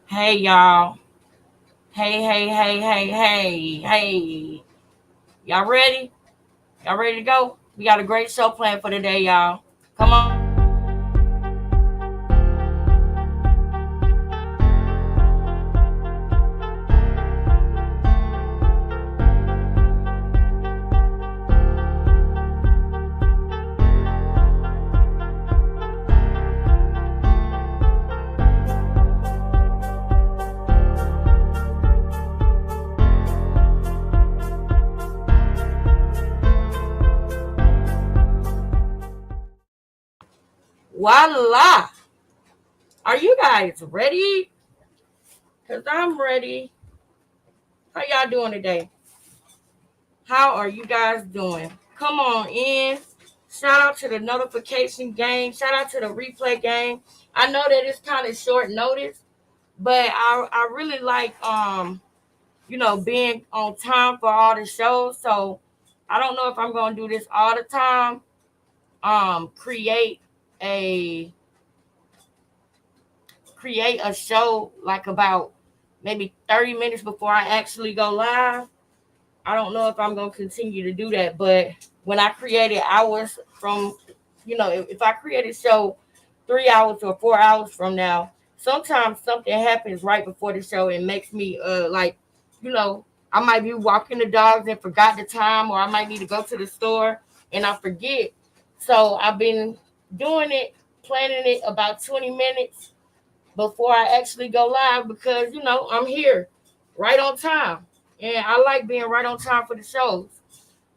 Hey y'all. Hey. Y'all ready? Y'all ready to go? We got a great show planned for today, y'all. Come on. Voila! Are you guys ready? Because I'm ready. How y'all doing today? How are you guys doing? Come on in. Shout out to the notification game. Shout out to the replay game. I know that it's kind of short notice, but I really like being on time for all the shows. So I don't know if I'm gonna do this all the time. A create a show like about maybe 30 minutes before I actually go live. I don't know if I'm gonna continue to do that, but when I created hours from, if I create a show 3 hours or 4 hours from now, sometimes something happens right before the show and makes me you know, I might be walking the dogs and forgot the time, or I might need to go to the store and I forget. So I've been doing it, planning it about 20 minutes before I actually go live because I'm here right on time. And I like being right on time for the shows.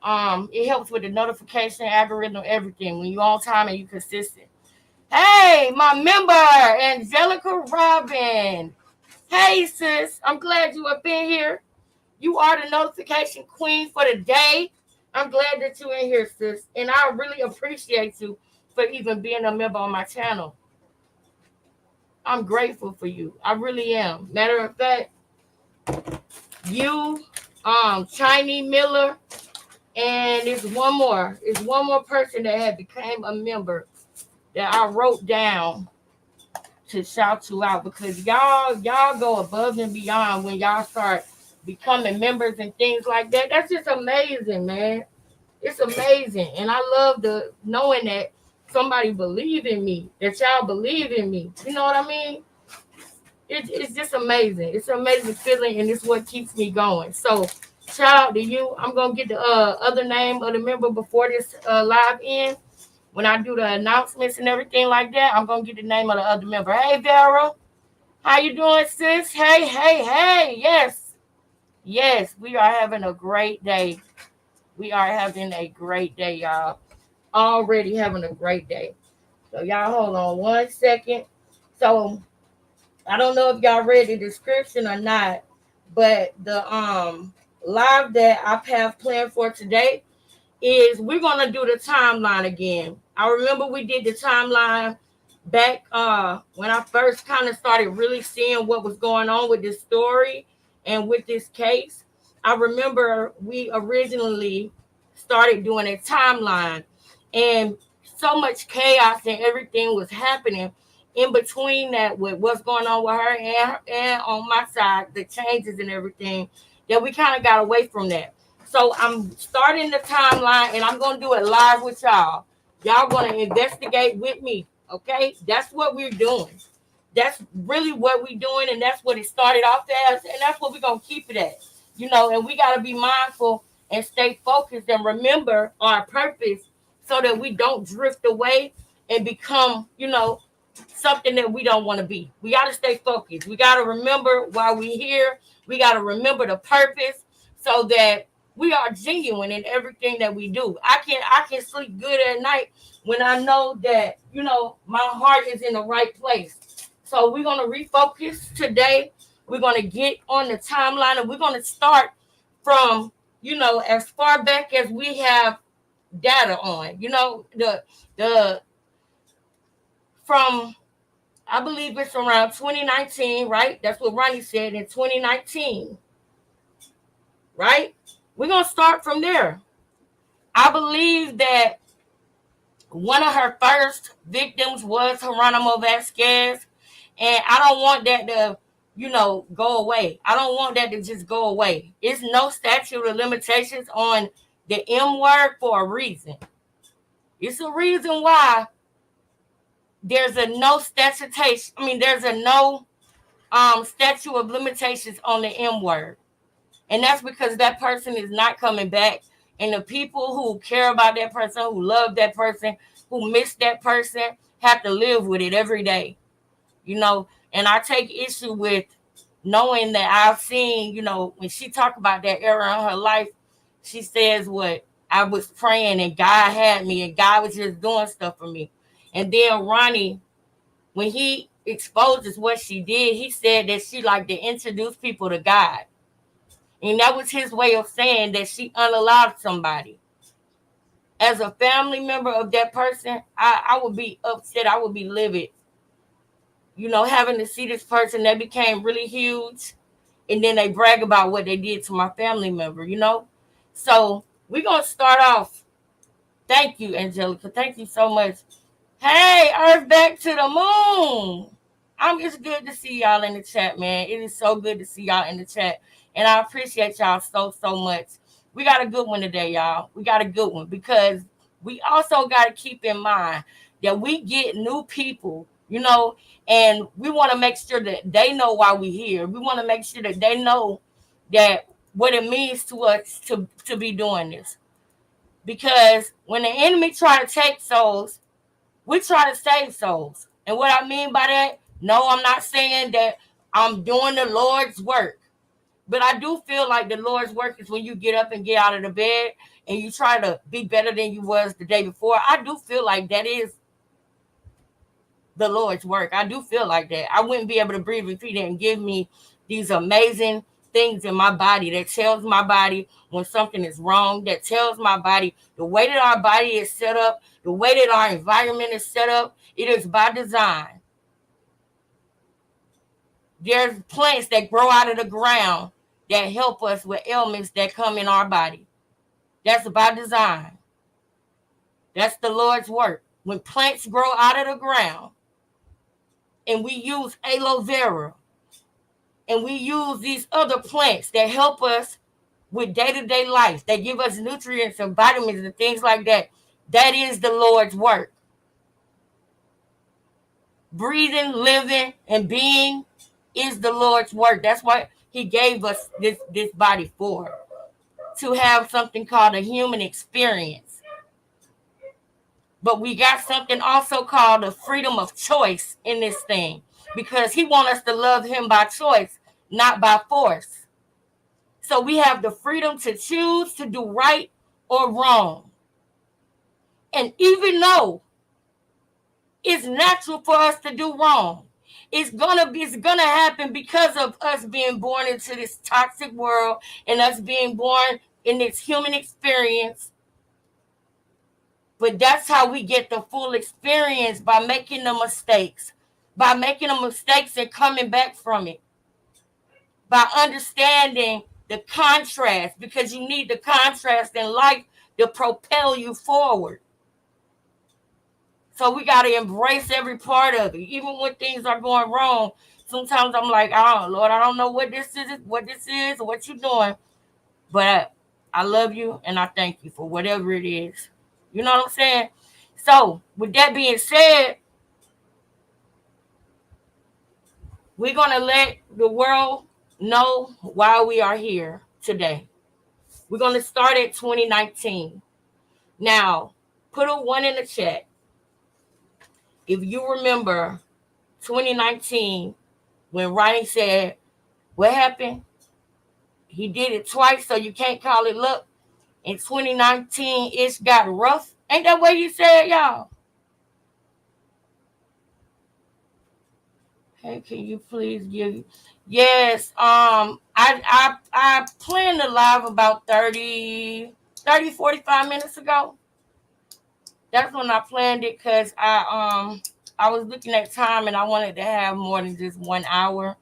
It helps with the notification algorithm, everything. When you're on time and you're consistent. Hey, my member, Angelica Robin. Hey, sis. I'm glad you have been here. You are the notification queen for the day. I'm glad that you're in here, sis. And I really appreciate you for even being a member on my channel. I'm grateful for you. I really am. Matter of fact, you, Chinese Miller, and it's one more. It's one more person that had became a member that I wrote down to shout you out because y'all go above and beyond when y'all start becoming members and things like that. That's just amazing, man. It's amazing, and I love the knowing that somebody believe in me, that y'all believe in me. You know what I mean? It's just amazing. It's an amazing feeling, and it's what keeps me going. So, shout out to you. I'm gonna get the other name of the member before this live end. When I do the announcements and everything like that, I'm gonna get the name of the other member. Hey, Vera, how you doing, sis? Hey. Yes, we are having a great day. We are having a great day, y'all. Already having a great day. So, y'all hold on 1 second. So, I don't know if y'all read the description or not, but the live that I have planned for today is we're gonna do the timeline again. I remember we did the timeline back when I first kind of started really seeing what was going on with this story and with this case. I remember we originally started doing a timeline, and so much chaos and everything was happening in between that with what's going on with her and on my side, the changes and everything, that we kind of got away from that. So I'm starting the timeline and I'm gonna do it live with y'all. Y'all gonna investigate with me. Okay? That's what we're doing. That's really what we're doing, and that's what it started off as, and that's what we're gonna keep it at. And we gotta be mindful and stay focused and remember our purpose so that we don't drift away and become, something that we don't want to be. We got to stay focused. We got to remember why we're here. We got to remember the purpose so that we are genuine in everything that we do. I can sleep good at night when I know that, my heart is in the right place. So we're going to refocus today. We're going to get on the timeline, and we're going to start from, as far back as we have data on, the from, I believe it's around 2019, right? That's what Ronnie said in 2019, right? We're going to start from there. I believe that one of her first victims was Geronimo Vasquez. And I don't want that to go away. I don't want that to just go away. It's no statute of limitations on the M word for a reason. It's a reason why there's a no statutation. There's a no statute of limitations on the M word. And that's because that person is not coming back. And the people who care about that person, who love that person, who miss that person, have to live with it every day. And I take issue with knowing that I've seen, when she talked about that era in her life, she says what I was praying and God had me and God was just doing stuff for me. And then Ronnie, when he exposes what she did, he said that she liked to introduce people to God. And that was his way of saying that she unallowed somebody. As a family member of that person, I would be upset. I would be livid. Having to see this person that became really huge, and then they brag about what they did to my family member, So we're going to start off. Thank you, Angelica. Thank you so much. Hey, Earth back to the moon. It's good to see y'all in the chat, man. It is so good to see y'all in the chat. And I appreciate y'all so much. We got a good one today, y'all. We got a good one because we also got to keep in mind that we get new people, and we want to make sure that they know why we're here. We want to make sure that they know that what it means to us to be doing this. Because when the enemy try to take souls, we try to save souls. And what I mean by that, no, I'm not saying that I'm doing the Lord's work. But I do feel like the Lord's work is when you get up and get out of the bed and you try to be better than you was the day before. I do feel like that is the Lord's work. I do feel like that. I wouldn't be able to breathe if he didn't give me these amazing things in my body that tells my body when something is wrong, that tells my body the way that our body is set up, the way that our environment is set up, it is by design. There's plants that grow out of the ground that help us with ailments that come in our body. That's by design. That's the Lord's work. When plants grow out of the ground, and we use aloe vera, and we use these other plants that help us with day-to-day life, that give us nutrients and vitamins and things like that, that is the Lord's work. Breathing, living, and being is the Lord's work. That's what he gave us this body for, to have something called a human experience. But we got something also called the freedom of choice in this thing, because he wants us to love him by choice, not by force. So we have the freedom to choose to do right or wrong. And even though it's natural for us to do wrong, it's gonna happen because of us being born into this toxic world and us being born in this human experience. But that's how we get the full experience, by making the mistakes, and coming back from it, by understanding the contrast, because you need the contrast in life to propel you forward. So we got to embrace every part of it. Even when things are going wrong, sometimes I'm like, oh, Lord, I don't know what this is, or what you're doing. But I love you, and I thank you for whatever it is. You know what I'm saying? So with that being said, we're going to let the world know why we are here today. We're going to start at 2019. Now, put a 1 in the chat if you remember 2019 when Ronnie said, what happened? He did it twice, so you can't call it luck. In 2019, it's got rough. Ain't that what you said, y'all? Hey, can you please give? Yes. I planned the live about 45 minutes ago. That's when I planned it, because I was looking at time and I wanted to have more than just 1 hour.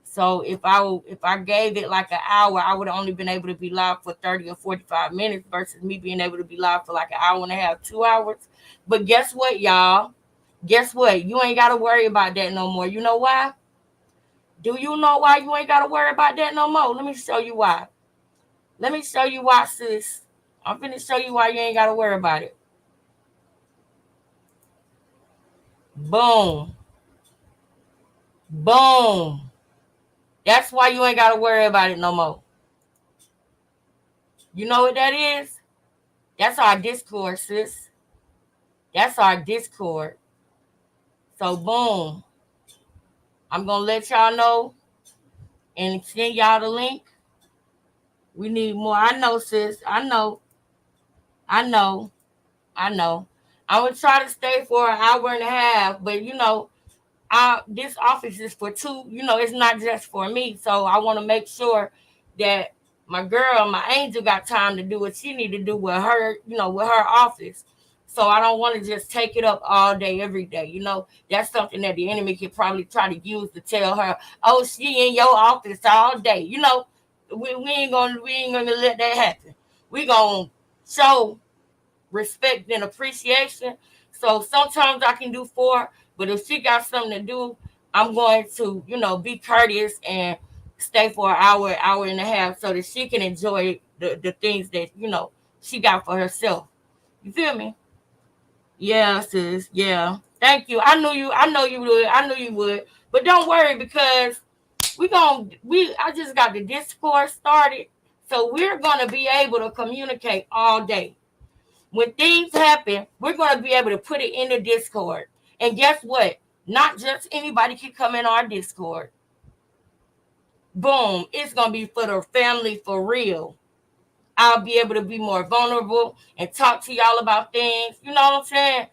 So if I gave it like an hour, I would have only been able to be live for 30 or 45 minutes versus me being able to be live for like an hour and a half, 2 hours. But guess what, y'all? Guess what? You ain't got to worry about that no more. You know why? Do you know why you ain't got to worry about that no more? Let me show you why. Let me show you why, sis. I'm finna show you why you ain't got to worry about it. Boom. Boom. That's why you ain't got to worry about it no more. You know what that is? That's our Discord, sis. That's our Discord. So, boom. I'm going to let y'all know and send y'all the link. We need more. I know, sis. I know. I'm going to try to stay for an hour and a half, but, this office is for two. It's not just for me. So I want to make sure that my girl, my angel, got time to do what she need to do with her, with her office. So I don't want to just take it up all day, every day. That's something that the enemy could probably try to use to tell her, oh, she in your office all day. We ain't gonna let that happen. We gonna show respect and appreciation. So sometimes I can do 4, but if she got something to do, I'm going to, be courteous and stay for an hour and a half so that she can enjoy the things that, she got for herself. You feel me? Yeah, sis. Yeah. Thank you. I know you would. But don't worry, because I just got the Discord started. So we're gonna be able to communicate all day. When things happen, we're going to be able to put it in the Discord. And guess what? Not just anybody can come in our Discord. Boom. It's going to be for the family for real. I'll be able to be more vulnerable and talk to y'all about things. You know what I'm saying?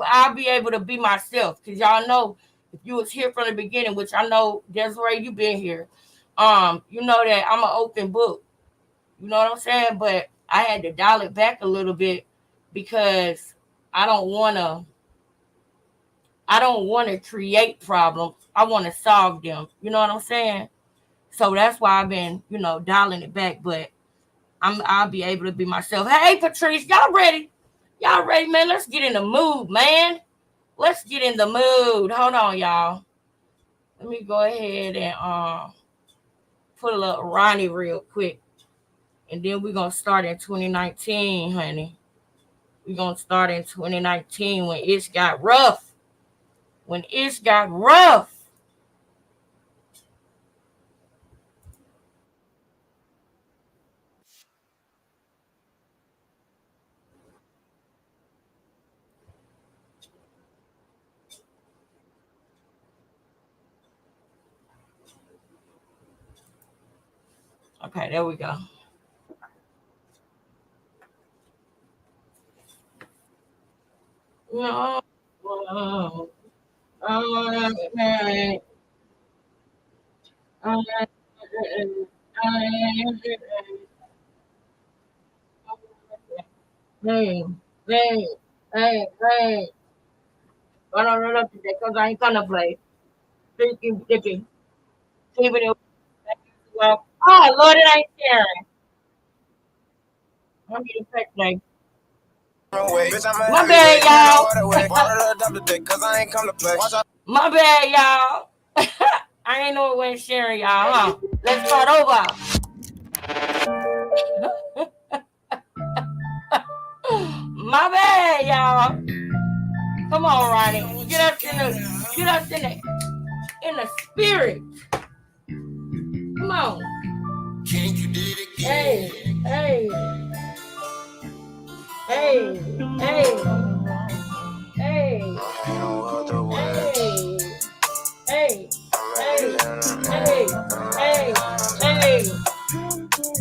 I'll be able to be myself. Because y'all know, if you was here from the beginning, which I know, Desiree, you've been here. You know that I'm an open book. You know what I'm saying? But I had to dial it back a little bit because I don't want to create problems. I want to solve them. You know what I'm saying? So that's why I've been, dialing it back. But I'll be able to be myself. Hey, Patrice, y'all ready? Y'all ready, man? Let's get in the mood, man. Let's get in the mood. Hold on, y'all. Let me go ahead and put a little Ronnie real quick. And then we're going to start in 2019, honey. We're going to start in 2019 when it got rough. When it got rough. Okay, there we go. No. Hey, hey, hey, hey. Run up today because I ain't gonna play. Dicky. Keeping it well. Oh, Lord, it ain't sharing. I'm getting sick today. My bad, y'all. My bad, y'all. I ain't know it wasn't sharing, y'all, huh? Let's start over. My bad, y'all. Come on, Ronnie. Get us in the spirit. Come on. Hey, hey. Hey, hey. Hey. Hey. Hey. Hey. Hey. Hey.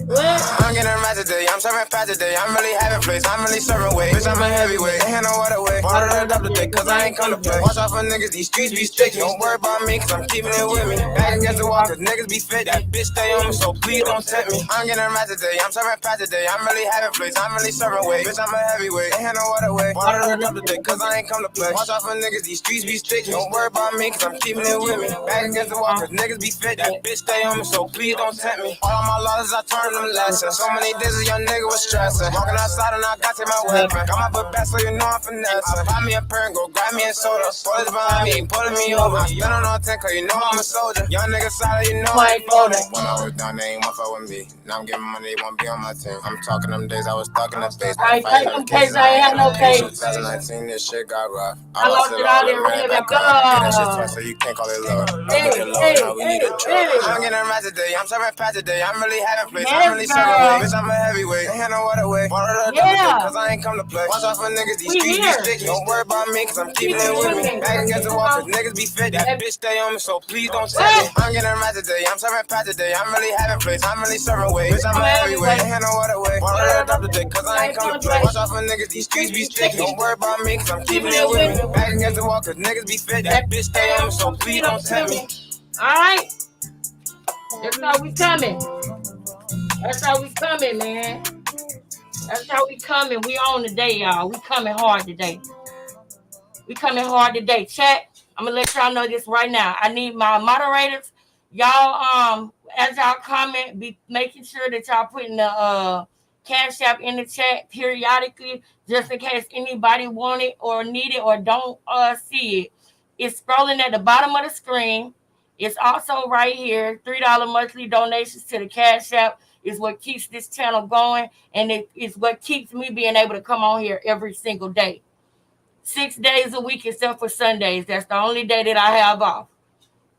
What? I'm getting mad today, I'm serving fat today. I'm really having place, I'm really serving weight. Bitch, I'm a heavyweight, ain't had no other way. Water it up today, cause I ain't come to play. Watch out for niggas, these streets be sticky. Don't worry about me, cause I'm keeping it with me. Back against the wall, cause niggas be fit. That bitch stay on me, so please don't tempt me. I'm getting mad today, I'm serving fat today. I'm really having place, I'm really serving weight. Bitch, I'm a heavyweight, ain't had no other way. Water it up today, cause I ain't come to play. Watch out for niggas, these streets be sticky. Don't worry about me, cause I'm keeping it with me. Back against the wall, cause niggas be fit. That bitch stay on me, so please don't tempt me. All of my losses, I turn them lessons. So many disses, young nigga was stressing. Walking outside and I got to my weapon. Got my foot back so you know I'm finessing. Buy me a PERON, go grab me a soda. Spoilers behind me, ain't pulling me over. I spend on 10 cause you know I'm a soldier. Young nigga solid, you know I ain't folding. When I was down, they ain't want fuck with me. Now I'm getting money, they won't be on my team. I'm talking them days I was stuck in the basement. I ain't got no case, I ain't had no case. 2019, this shit got rough. I lost it all in red and That shit twice, so you can't call it love. Now we need a truck. I'm getting right today, I'm serving pat today. I'm really having place, I'm really serving weight. Bitch, I'm a heavyweight, ain't had no other way. Bought it up cause I ain't come to play. Watch out for niggas, these streets be sticky. Don't worry about me, cause I'm keeping it with me. Back against the wall, cause niggas be fit. That bitch stay on me, so please don't tell me. I'm getting right today, I'm serving pat today. I'm really having place, I'm really serving weight. Bitch, I'm a heavyweight, ain't had no other way. Bought it up today, cause I ain't come to play. Watch out for niggas, these streets be sticky. Don't worry about me, cause I'm keeping it with me. Back against the wall, cause niggas be fit. That bitch stay on me, so please don't tell me. Alright. That's how we coming. That's how we coming, man. That's how we coming. We on today, y'all. We coming hard today. We coming hard today. Chat, I'm gonna let y'all know this right now. I need my moderators. Y'all, as y'all comment, be making sure that y'all putting the Cash App in the chat periodically, just in case anybody want it or need it or don't see it. It's scrolling at the bottom of the screen. It's also right here. $3 monthly donations to the Cash App is what keeps this channel going, and it is what keeps me being able to come on here every single day. 6 days a week except for Sundays. That's the only day that I have off.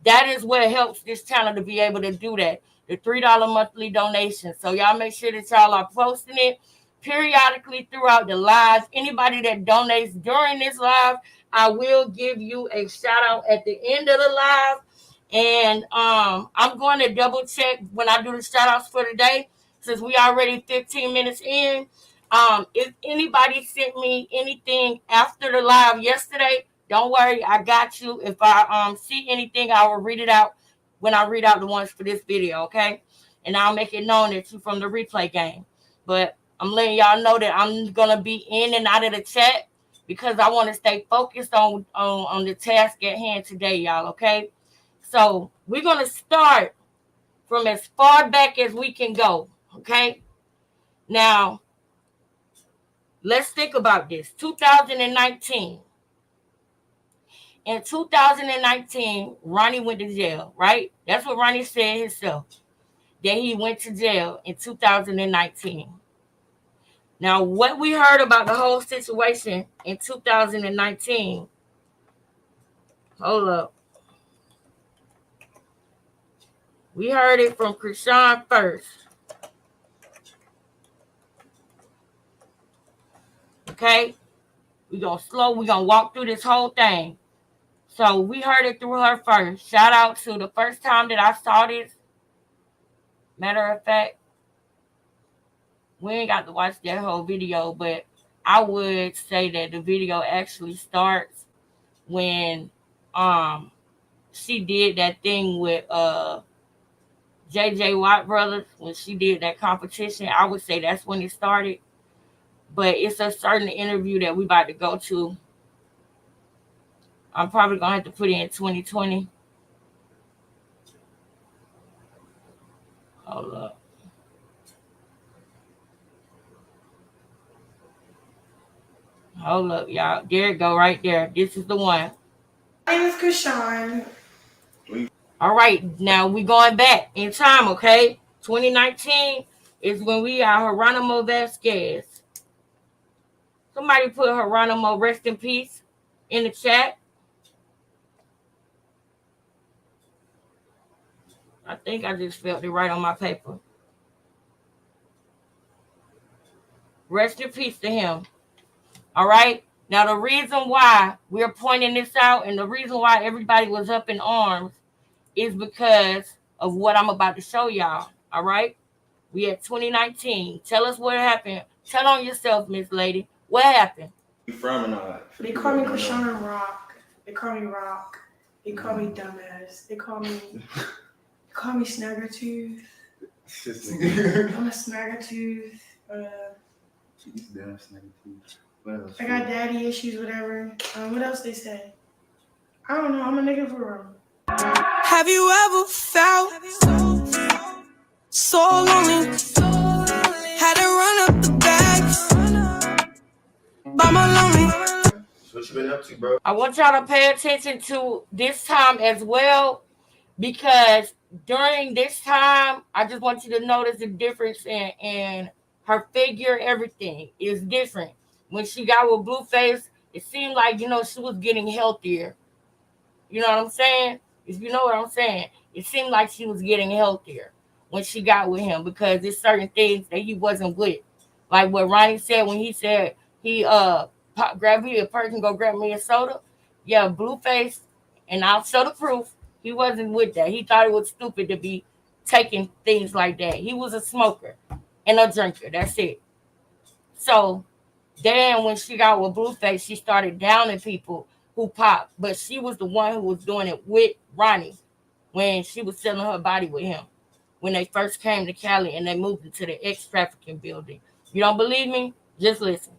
That is what helps this channel to be able to do that. The $3 monthly donations. So y'all make sure that y'all are posting it periodically throughout the live. Anybody that donates during this live, I will give you a shout out at the end of the live. And I'm going to double check when I do the shout outs for today, since we already 15 minutes in. If anybody sent me anything after the live yesterday, don't worry, I got you. If I see anything, I will read it out when I read out the ones for this video, okay? And I'll make it known that you from the replay game. But I'm letting y'all know that I'm gonna be in and out of the chat because I want to stay focused on the task at hand today, y'all, okay? So we're gonna start from as far back as we can go, okay? Now, let's think about this. 2019. In 2019, Ronnie went to jail, right? That's what Ronnie said himself, that he went to jail in 2019. Now, what we heard about the whole situation in 2019, hold up. We heard it from Krishan first. Okay? We're gonna walk through this whole thing. So we heard it through her first. Shout out to the first time that I saw this. Matter of fact, we ain't got to watch that whole video, but I would say that the video actually starts when she did that thing with JJ Watt Brothers, when she did that competition. I would say that's when it started. But it's a certain interview that we about to go to. I'm probably going to have to put it in 2020. Hold up. Hold up, y'all. There it go right there. This is the one. My name is Krishan. All right, now we going back in time, okay? 2019 is when we are Geronimo Vasquez. Somebody put Geronimo, rest in peace, in the chat. I think I just felt it right on my paper. Rest in peace to him. All right? Now, the reason why we're pointing this out and the reason why everybody was up in arms is because of what I'm about to show y'all. All right? We at 2019. Tell us what happened. Tell on yourself, Miss Lady. What happened? From or not? They call me Krishan Rock. They call me Rock. They call me Dumbass. They call me Snaggertooth. I'm a Snaggertooth. I got daddy issues, whatever. What else they say? I don't know. I'm a nigga for real. Have you ever felt so lonely? Had to run up the by my lonely. What you been up to, bro? I want y'all to pay attention to this time as well, because during this time, I just want you to notice the difference in her figure. Everything is different. When she got with Blueface, it seemed like, she was getting healthier. You know what I'm saying? If you know what I'm saying, it seemed like she was getting healthier when she got with him, because there's certain things that he wasn't with. Like what Ronnie said when he said he grab me a person, go grab me a soda. Yeah, Blueface, and I'll show the proof. He wasn't with that. He thought it was stupid to be taking things like that. He was a smoker and a drinker. That's it. So then when she got with Blueface, she started downing people who popped. But she was the one who was doing it with Ronnie when she was selling her body with him. When they first came to Cali and they moved into the ex-trafficking building. You don't believe me? Just listen.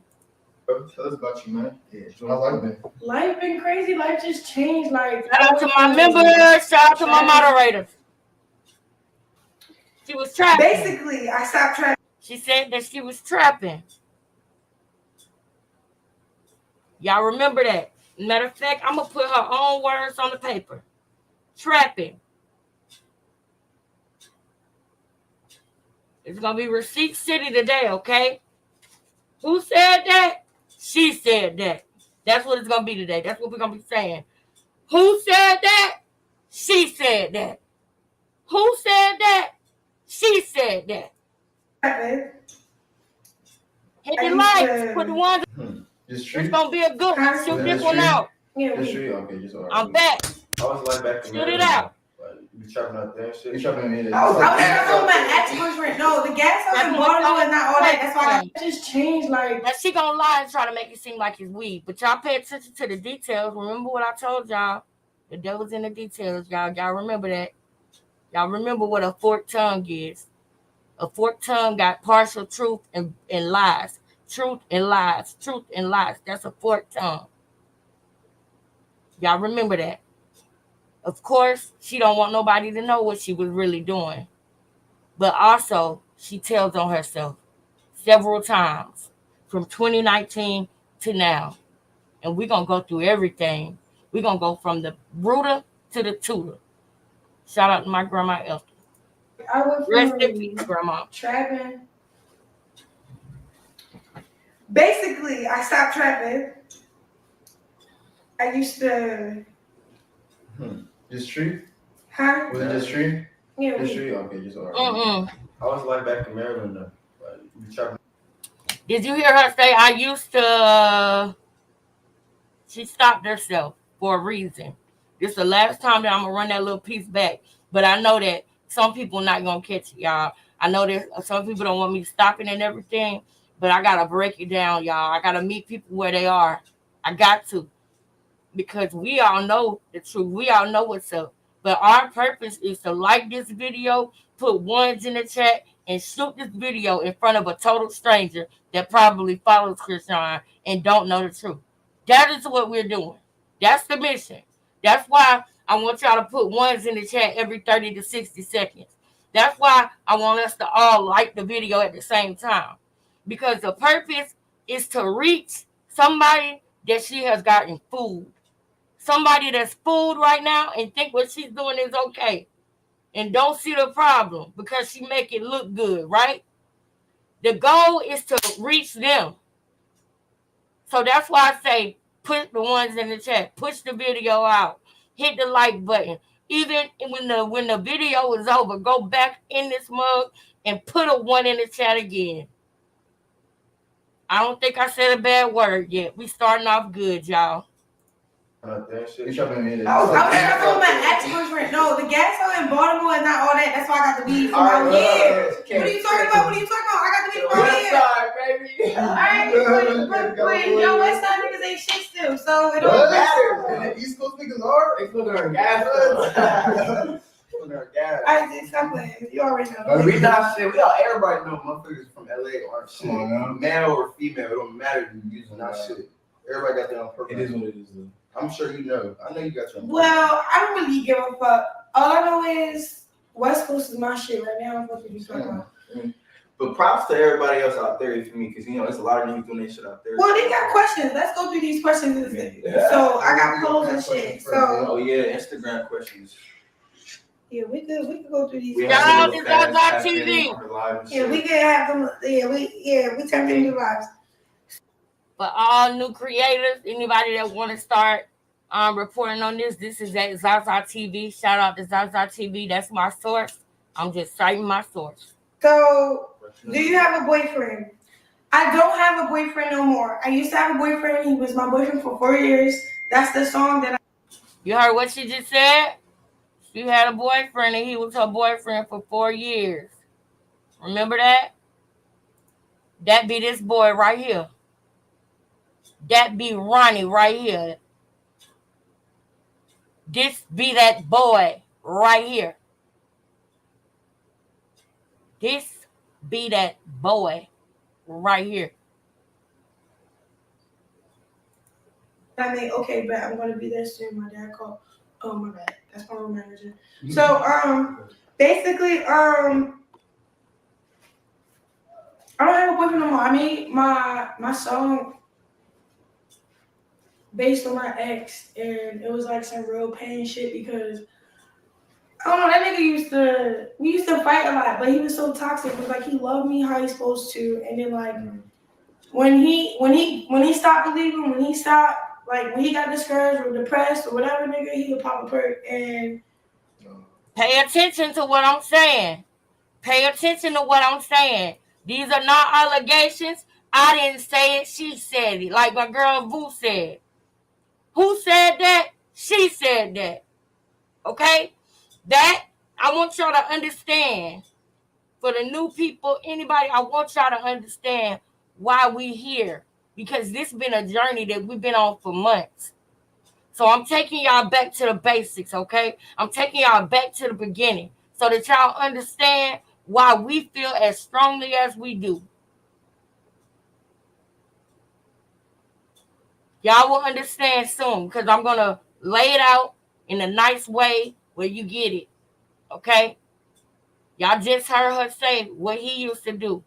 Tell us about you, man. Yeah, how's life been? Life been crazy. Life just changed. Like, Shout out to my members. Shout out to my moderators. She was trapping. Basically, I stopped trapping. She said that she was trapping. Y'all remember that? Matter of fact, I'm going to put her own words on the paper. Trapping. It's going to be Receipt City today, okay? Who said that? She said that. That's what it's going to be today. That's what we're going to be saying. Who said that? She said that. Who said that? She said that. Hit the likes. Put the ones. It's It's going to be a good one. Shoot this one out. It's true. Okay, just alright. I'm back. I was like back. Shoot it out. You be trapping out there and shit. You trapping in I was on my ex-boyfriend. No, the gas house in Baltimore is not all that. That's why I just changed. Like, now she gonna lie and try to make it seem like it's weed, but y'all pay attention to the details. Remember what I told y'all? The devil's in the details, y'all. Y'all remember that? Y'all remember what a forked tongue is? A forked tongue got partial truth and lies. Truth and lies. Truth and lies. That's a forked tongue. Y'all remember that? Of course, she don't want nobody to know what she was really doing. But also, she tells on herself several times from 2019 to now. And we're going to go through everything. We're going to go from the rooter to the tutor. Shout out to my grandma Elton. I went Rest in peace, grandma. Trapping. Basically, I stopped trapping. I used to. Just street? Huh? Was it just street? Yeah. Just street? Okay, just alright. I was like back in Maryland though. You trapping? Did you hear her say, I used to... She stopped herself for a reason. This is the last time that I'm going to run that little piece back. But I know that some people not going to catch it, y'all. I know that some people don't want me to stop it and everything. But I got to break it down, y'all. I got to meet people where they are. I got to. Because we all know the truth. We all know what's up. But our purpose is to like this video, put ones in the chat, and shoot this video in front of a total stranger that probably follows Krishan and don't know the truth. That is what we're doing. That's the mission. That's why I want y'all to put ones in the chat every 30 to 60 seconds. That's why I want us to all like the video at the same time. Because the purpose is to reach somebody that she has gotten fooled. Somebody that's fooled right now and think what she's doing is okay. And don't see the problem because she make it look good, right? The goal is to reach them. So that's why I say put the ones in the chat. Push the video out. Hit the like button. Even when the video is over, go back in this mug and put a one in the chat again. I don't think I said a bad word yet. We starting off good, y'all. I was on my ex-boyfriend. No, the gas house in Baltimore is not all that. That's why I got the weed from out here. What are you talking about? I got the weed from out here. Alright, but yo, West Side niggas ain't shit still, so it don't matter. The East Coast niggas are? They put her gas. I just stop playing. You already know. We not shit. We all everybody know motherfuckers from LA aren't shit. Male or female, it don't matter. You using that shit. Everybody got their own purpose. It is what it is, though. I'm sure you know. I know you got your own. Well, I don't really give a fuck. All I know is West Coast is my shit right now. What are you talking about? But props to everybody else out there, for me, because there's a lot of niggas doing that shit out there. Well, they got questions. Let's go through these questions. Yeah. So I got polls and shit. So Instagram questions. Yeah, we could go through these. Shout out to Zaza TV. Yeah, we could have them. We turn into lives. For all new creators, anybody that want to start reporting on this is at Zaza TV. Shout out to Zaza TV. That's my source. I'm just citing my source. So, do you have a boyfriend? I don't have a boyfriend no more. I used to have a boyfriend. He was my boyfriend for 4 years. That's the song that You heard what she just said? She had a boyfriend and he was her boyfriend for 4 years. Remember that? That be this boy right here. That be Ronnie right here. This be that boy right here. This be that boy right here. I mean, okay, but I'm gonna be there soon. My dad called. Oh my bad. That's my room manager. So basically I don't have a boyfriend no more. I made my song based on my ex, and it was like some real pain shit because I don't know, that nigga we used to fight a lot, but he was so toxic. It was like he loved me how he's supposed to, and then like when he stopped believing, when he got discouraged or depressed or whatever, nigga, he would pop a perk. And pay attention to what I'm saying. Pay attention to what I'm saying. These are not allegations. I didn't say it. She said it. Like my girl Vu said. Who said that? She said that. Okay? That, I want y'all to understand. For the new people, anybody, I want y'all to understand why we here. Because this been a journey that we've been on for months. So I'm taking y'all back to the basics, okay? I'm taking y'all back to the beginning so that y'all understand why we feel as strongly as we do. Y'all will understand soon because I'm going to lay it out in a nice way where you get it, okay? Y'all just heard her say what he used to do.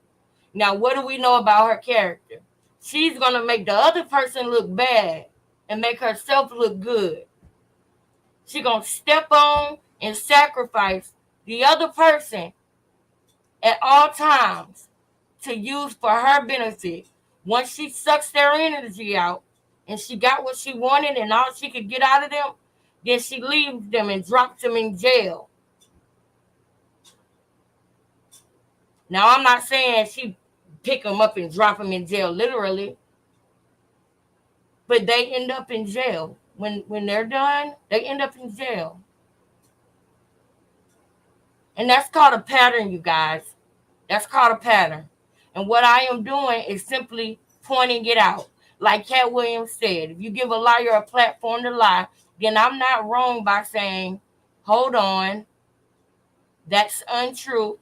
Now, what do we know about her character? She's going to make the other person look bad and make herself look good. She's going to step on and sacrifice the other person at all times to use for her benefit. Once she sucks their energy out and she got what she wanted and all she could get out of them, then she leaves them and drops them in jail. Now, I'm not saying she pick them up and drop them in jail literally, but they end up in jail. When they're done, they end up in jail. And that's called a pattern, you guys. That's called a pattern. And what I am doing is simply pointing it out. Like Cat Williams said, if you give a liar a platform to lie, then I'm not wrong by saying, hold on, that's untrue.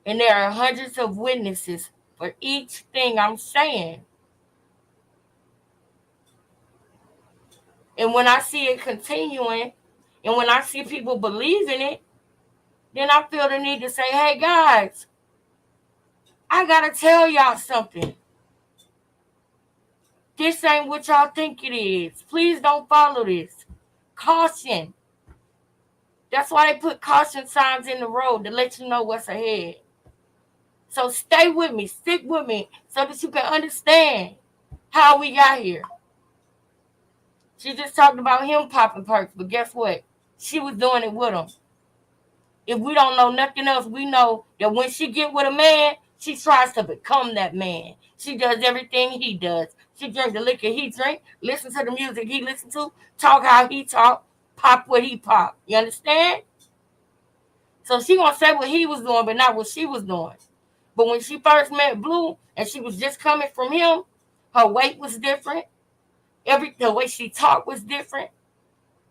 And there are hundreds of witnesses for each thing I'm saying. And when I see it continuing, and when I see people believing it, then I feel the need to say, hey, guys, I got to tell y'all something. This ain't what y'all think it is. Please don't follow this. Caution. That's why they put caution signs in the road to let you know what's ahead. So stay with me, stick with me, so that you can understand how we got here. She just talked about him popping perks, but guess what? She was doing it with him. If we don't know nothing else, we know that when she get with a man, she tries to become that man. She does everything he does. She drink the liquor he drink, listen to the music he listen to, talk how he talk, pop what he pop. You understand? So she gonna say what he was doing, but not what she was doing. But when she first met Blue and she was just coming from him, her weight was different. The way she talked was different.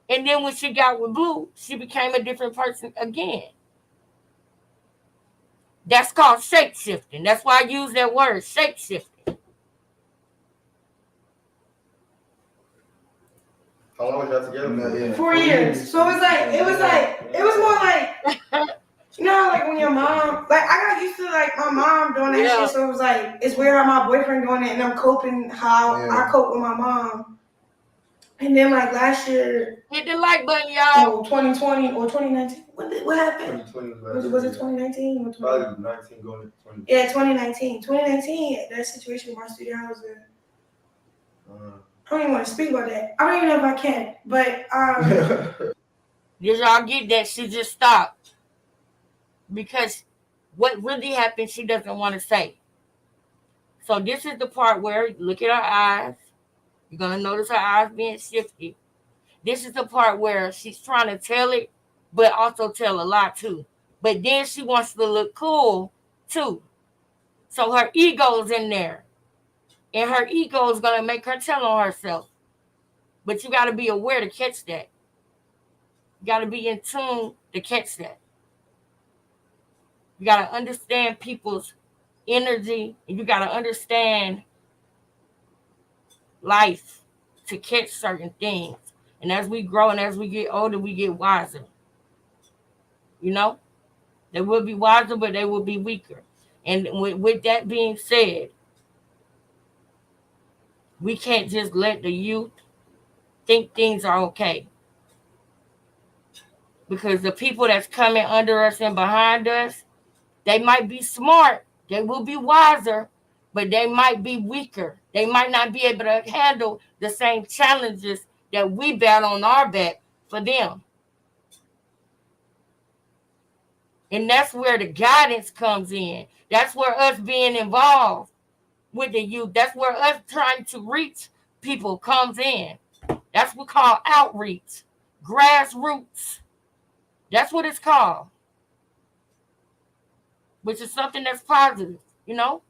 And then when she got with Blue, she became a different person again. That's called shape-shifting. That's why I use that word, shape-shifting. How long was y'all together? 4 years. So it was more like, you know, like when your mom, like I got used to like my mom doing that shit, so it was like it's weird how my boyfriend doing it and I'm coping how I cope with my mom. And then like last year, hit the like button, y'all. 2020 or 2019. What happened? 2020 Was it 2019 or 2020? Probably 19 going to 20. Yeah, 2019. 2019, that situation with my student housing. I don't even want to speak about that. I don't even know if I can, but Did y'all get that? She just stopped because what really happened, she doesn't want to say. So this is the part where look at her eyes. You're gonna notice her eyes being shifty. This is the part where she's trying to tell it, but also tell a lie too. But then she wants to look cool too. So her ego's in there. And her ego is going to make her tell on herself. But you got to be aware to catch that. You got to be in tune to catch that. You got to understand people's energy. And you got to understand life to catch certain things. And as we grow and as we get older, we get wiser. You know? They will be wiser, but they will be weaker. And with that being said, we can't just let the youth think things are okay. Because the people that's coming under us and behind us, they might be smart, they will be wiser, but they might be weaker. They might not be able to handle the same challenges that we battle on our back for them. And that's where the guidance comes in. That's where us being involved with the youth, that's where us trying to reach people comes in. That's what we call outreach, grassroots. That's what it's called. Which is something that's positive, you know?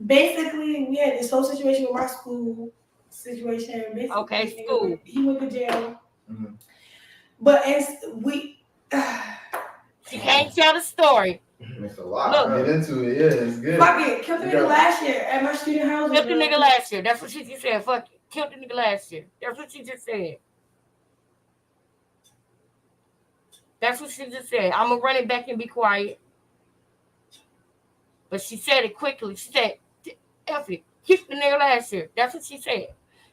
Basically, we had this whole situation with my school situation. Basically, okay, school. He went to jail. Mm-hmm. But we... She can't tell the story. It's a lot. Look, get into it. Yeah, it's good. Fuck it. Killed the nigga last year at my student house. Killed the nigga last year. That's what she just said. Fuck it. Killed the nigga last year. That's what she just said. That's what she just said. I'm going to run it back and be quiet. But she said it quickly. She said, F it. Killed the nigga last year. That's what she said.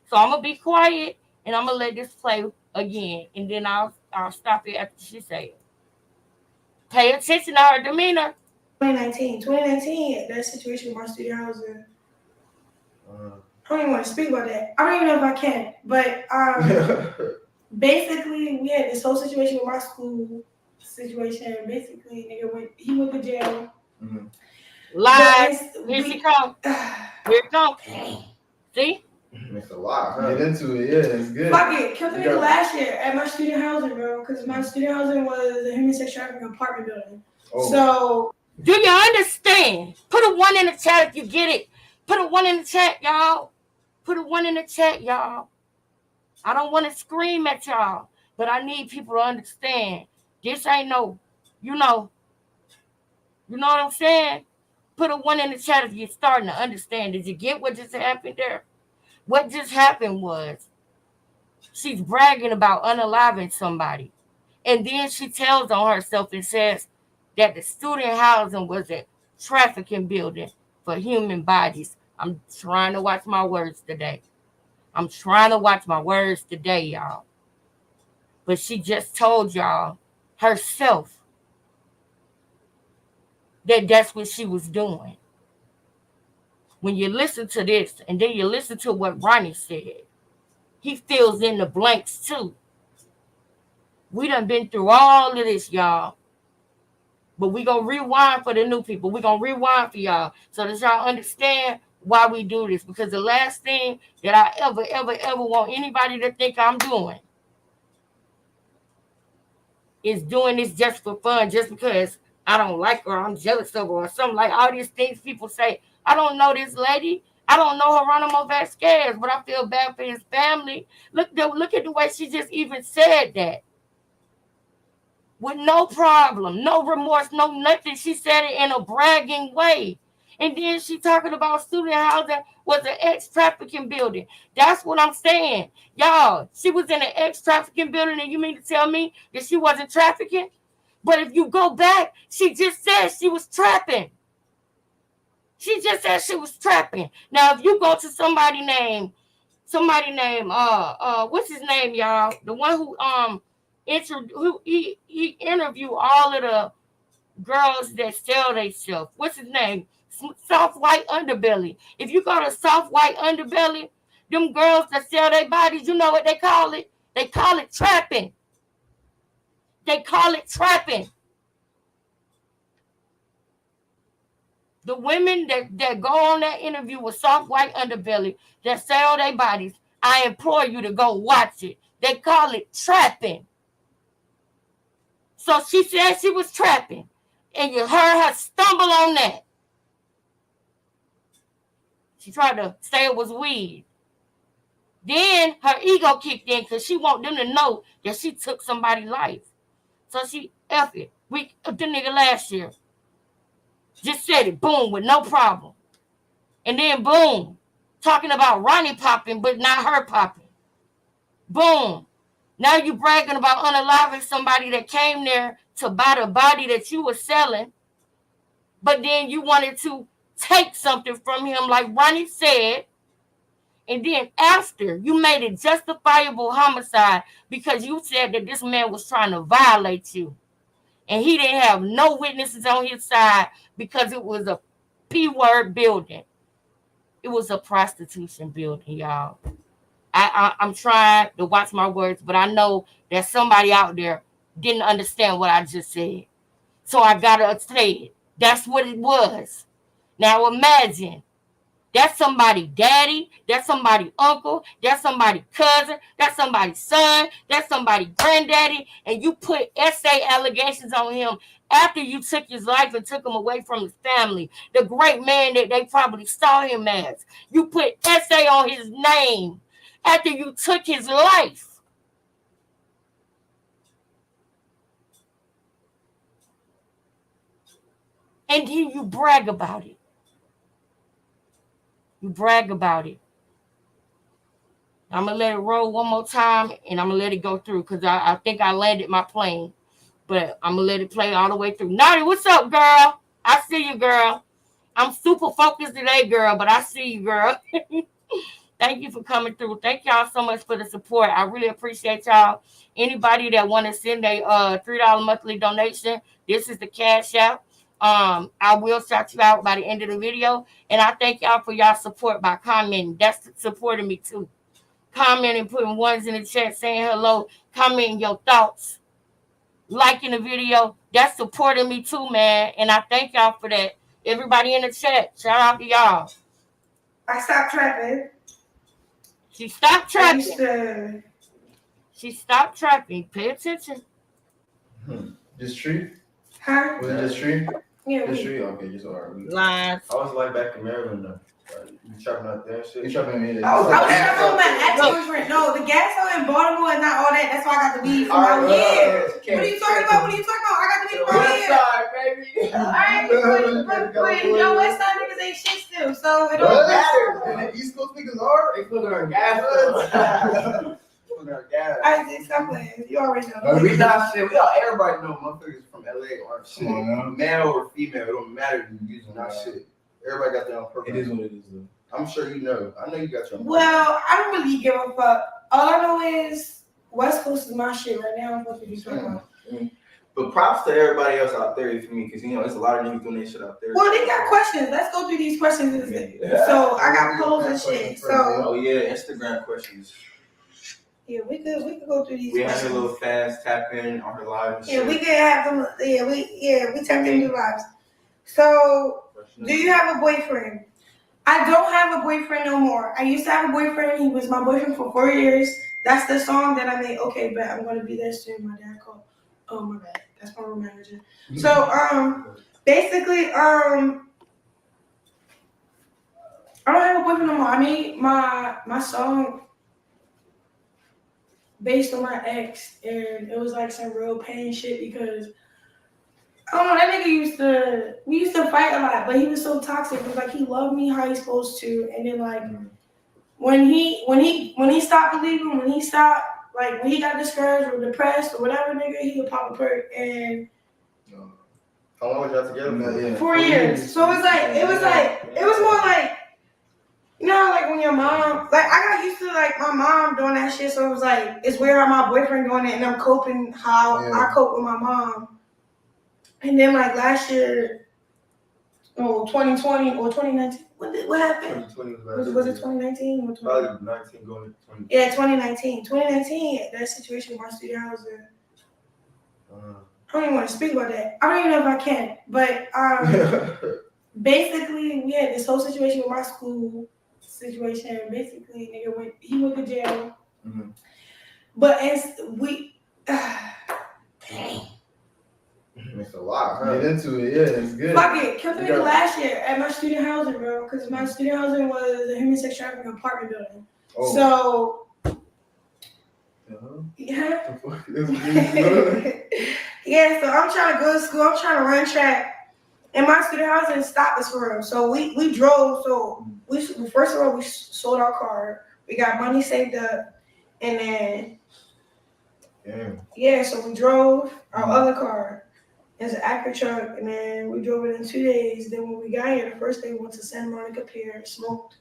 So I'm going to be quiet and I'm going to let this play again. And then I'll stop it after she said it. Pay attention to her demeanor. 2019, that situation with my student housing. I don't even want to speak about that. I don't even know if I can. But basically, we had this whole situation with my school situation. Basically, he went to jail. Mm-hmm. Lies. Here she comes. Here it comes. See? It's a lot. Get into it. Yeah, it's good. Fuck it. Killed the nigga last year at my student housing, bro. Because my student housing was a human sex trafficking apartment building. Oh. So, do you understand? Put a 1 in the chat if you get it. Put a 1 in the chat, y'all. Put a 1 in the chat, y'all. I don't want to scream at y'all, but I need people to understand. This ain't no, you know what I'm saying? Put a 1 in the chat if you're starting to understand. Did you get what just happened there? What just happened was she's bragging about unaliving somebody. And then she tells on herself and says that the student housing was a trafficking building for human bodies. I'm trying to watch my words today. Y'all. But she just told y'all herself that that's what she was doing. When you listen to this and then you listen to what Ronnie said, he fills in the blanks too. We done been through all of this, y'all. But we gonna rewind for the new people. We gonna rewind for y'all so that y'all understand why we do this. Because the last thing that I ever want anybody to think I'm doing is doing this just for fun, just because I don't like her, I'm jealous of her, or something like all these things people say. I don't know this lady. I don't know Geronimo Vasquez, but I feel bad for his family. Look at the way she just even said that. With no problem, no remorse, no nothing. She said it in a bragging way. And then she talking about student housing was an ex-trafficking building. That's what I'm saying. Y'all, she was in an ex-trafficking building, and you mean to tell me that she wasn't trafficking? But if you go back, she just said she was trapping. She just said she was trapping. Now, if you go to somebody named, what's his name, y'all? The one who he interviewed all of the girls that sell themselves. What's his name? Soft White Underbelly. If you go to Soft White Underbelly, them girls that sell their bodies, you know what they call it? They call it trapping. They call it trapping. The women that go on that interview with Soft White Underbelly that sell their bodies, I implore you to go watch it. They call it trapping. So she said she was trapping. And you heard her stumble on that. She tried to say it was weed. Then her ego kicked in because she want them to know that she took somebody's life. So she F it. The nigga last year just said it, boom, with no problem. And then boom, talking about Ronnie popping, but not her popping. Boom. Now you bragging about unaliving somebody that came there to buy the body that you were selling, but then you wanted to take something from him like Ronnie said, and then after you made it justifiable homicide because you said that this man was trying to violate you. And he didn't have no witnesses on his side because it was a P-word building. It was a prostitution building, y'all. I'm trying to watch my words, but I know that somebody out there didn't understand what I just said. So I got to say it. That's what it was. Now imagine. That's somebody's daddy. That's somebody's uncle. That's somebody's cousin. That's somebody's son. That's somebody's granddaddy. And you put essay allegations on him after you took his life and took him away from his family. The great man that they probably saw him as. You put essay on his name after you took his life. And then you brag about it. You brag about it. I'm going to let it roll one more time, and I'm going to let it go through because I think I landed my plane. But I'm going to let it play all the way through. Naughty, what's up, girl? I see you, girl. I'm super focused today, girl, but I see you, girl. Thank you for coming through. Thank y'all so much for the support. I really appreciate y'all. Anybody that want to send a $3 monthly donation, this is the Cash App. I will shout you out by the end of the video. And I thank y'all for y'all support by commenting. That's supporting me too. Commenting, putting ones in the chat, saying hello, commenting your thoughts, liking the video. That's supporting me too, man. And I thank y'all for that. Everybody in the chat, shout out to y'all. I stopped trapping. She stopped trapping. She stopped trapping. Pay attention. Just tree? Huh? Was it just tree? Yeah. Just tree? Okay, just alright. Lies. I was like back in Maryland though. You trapping out there and shit? You trapping me? I was trapping with my ex-boyfriend. No, the gas in Baltimore is not all that. That's why I got the weed from out here. What are you talking about? I got the weed from out here. Side, baby. Alright, but yo, West Side niggas ain't shit still, so it don't What? matter. And the East Coast niggas are? They put her in gas. I stop playing. You already know. We not shit. We all everybody know motherfuckers from LA aren't shit. Come on now. Male or female, it don't matter. You using not shit. Everybody got their own purpose. It is what it is, though. I'm sure you know. I know you got your own. Well, I don't really give a fuck. All I know is West Coast is my shit right now. I'm supposed to be talking about. But props to everybody else out there, for me, because you know there's a lot of niggas doing their shit out there. Well, they got questions. Let's go through these questions. So I got polls and shit. So Oh yeah, Instagram questions. yeah, we could go through these. We had questions. a little fast tap in on her live and shit. Yeah, we could have them. We tapped into lives. So, do you have a boyfriend? I don't have a boyfriend no more. I used to have a boyfriend. He was my boyfriend for 4 years. That's the song that I made. Okay, but I'm gonna be there soon. My dad called. Oh my bad. That's my room manager. So basically I don't have a boyfriend no more. I made my song based on my ex, and it was like some real pain shit because I don't know, that nigga we used to fight a lot, but he was so toxic. It was like he loved me how he's supposed to, and then like when he stopped believing, when he got discouraged or depressed or whatever, nigga, he would pop a perk, and How long was y'all together? Yeah. 4 years. So it was more like, you know, like when your mom, like I got used to like my mom doing that shit. So it was like, it's weird how my boyfriend doing it and I'm coping how I cope with my mom. And then like last year, 2020 or 2019, what happened? 2020 Was it 2019 or 2020? Probably 19 going to 20. Yeah, 2019. 2019, that situation with my student housing. I don't even want to speak about that. I don't even know if I can. But basically, we had this whole situation with my school situation. Basically, nigga he went to jail. Mm-hmm. But we, dang. It's a lot, huh? Get into it, yeah, it's good. Fuck it, killed the nigga last year at my student housing, bro. Because my student housing was a human sex trafficking apartment building. Oh. So, yeah. Yeah, so I'm trying to go to school. I'm trying to run track. And my student housing stopped us for real. So we drove. So first of all, we sold our car. We got money saved up. And then, so we drove our other car. It's an Acura truck. And then we drove it in 2 days. Then when we got here, the first day we went to Santa Monica Pier, smoked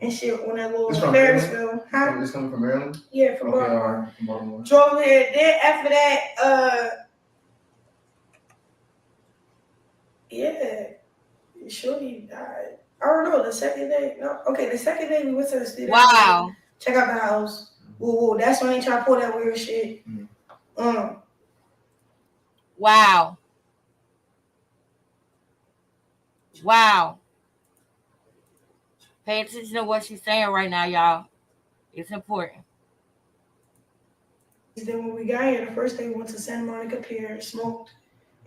and shit on that little Ferris wheel. Huh? It's coming from Maryland? Yeah, from Baltimore. Drove here. Then after that, shorty died. I don't know, the second day. No, okay, the second day we went to the studio. Wow. Check out the house. Whoa, that's when they try to pull that weird shit. Wow. Wow. Pay attention to what she's saying right now, y'all. It's important. Then when we got here, the first day we went to Santa Monica Pier, smoked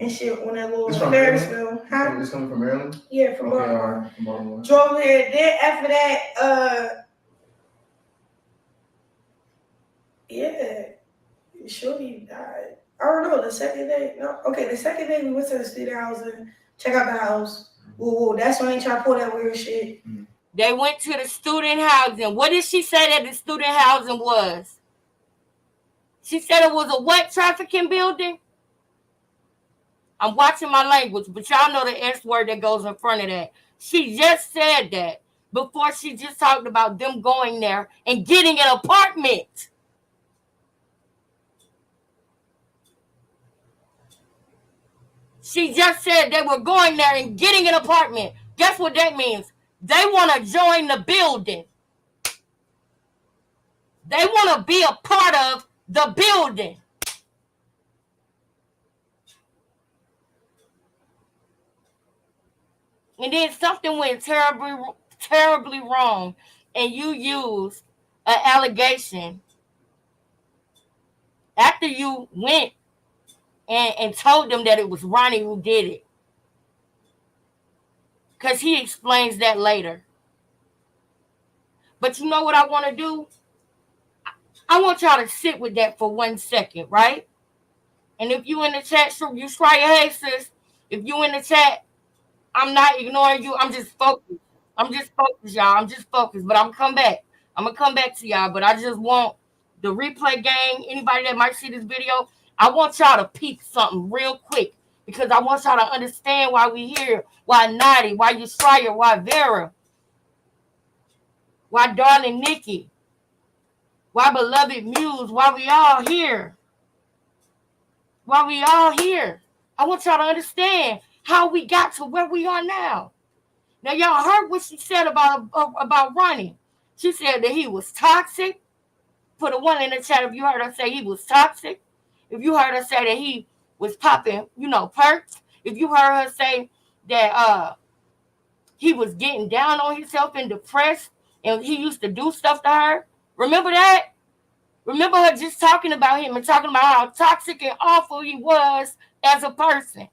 and shit on that little Ferris wheel. Huh? It's coming from Maryland? Yeah, from Baltimore. Drove here. Then after that, shorty died. I don't know, the second day. No, okay, the second day we went to the student housing, check out the house. Whoa, that's when they try to pull that weird shit. They went to the student housing. What did she say that the student housing was? She said it was a what trafficking building? I'm watching my language, but y'all know the S word that goes in front of that. She just said that before she just talked about them going there and getting an apartment. She just said they were going there and getting an apartment. Guess what that means? They want to join the building. They want to be a part of the building. And then something went terribly wrong, and you used an allegation after you went and told them that it was Ronnie who did it. Because he explains that later. But you know what I want to do? I want y'all to sit with that for 1 second, right? And if you in the chat, you try your hey sis. If you in the chat, I'm not ignoring you. I'm just focused. Y'all. I'm just focused. But I'm gonna come back. I'm gonna come back to y'all. But I just want the replay gang, anybody that might see this video, I want y'all to peep something real quick. Because I want y'all to understand why we here. Why Naughty, why Yusraya, why Vera, why darling Nikki, why beloved Muse, why we all here. Why we all here. I want y'all to understand how we got to where we are now. Now, y'all heard what she said about Ronnie. She said that he was toxic. Put a 1 in the chat if you heard her say he was toxic. If you heard her say that he was popping, perks. If you heard her say that he was getting down on himself and depressed and he used to do stuff to her. Remember that? Remember her just talking about him and talking about how toxic and awful he was as a person.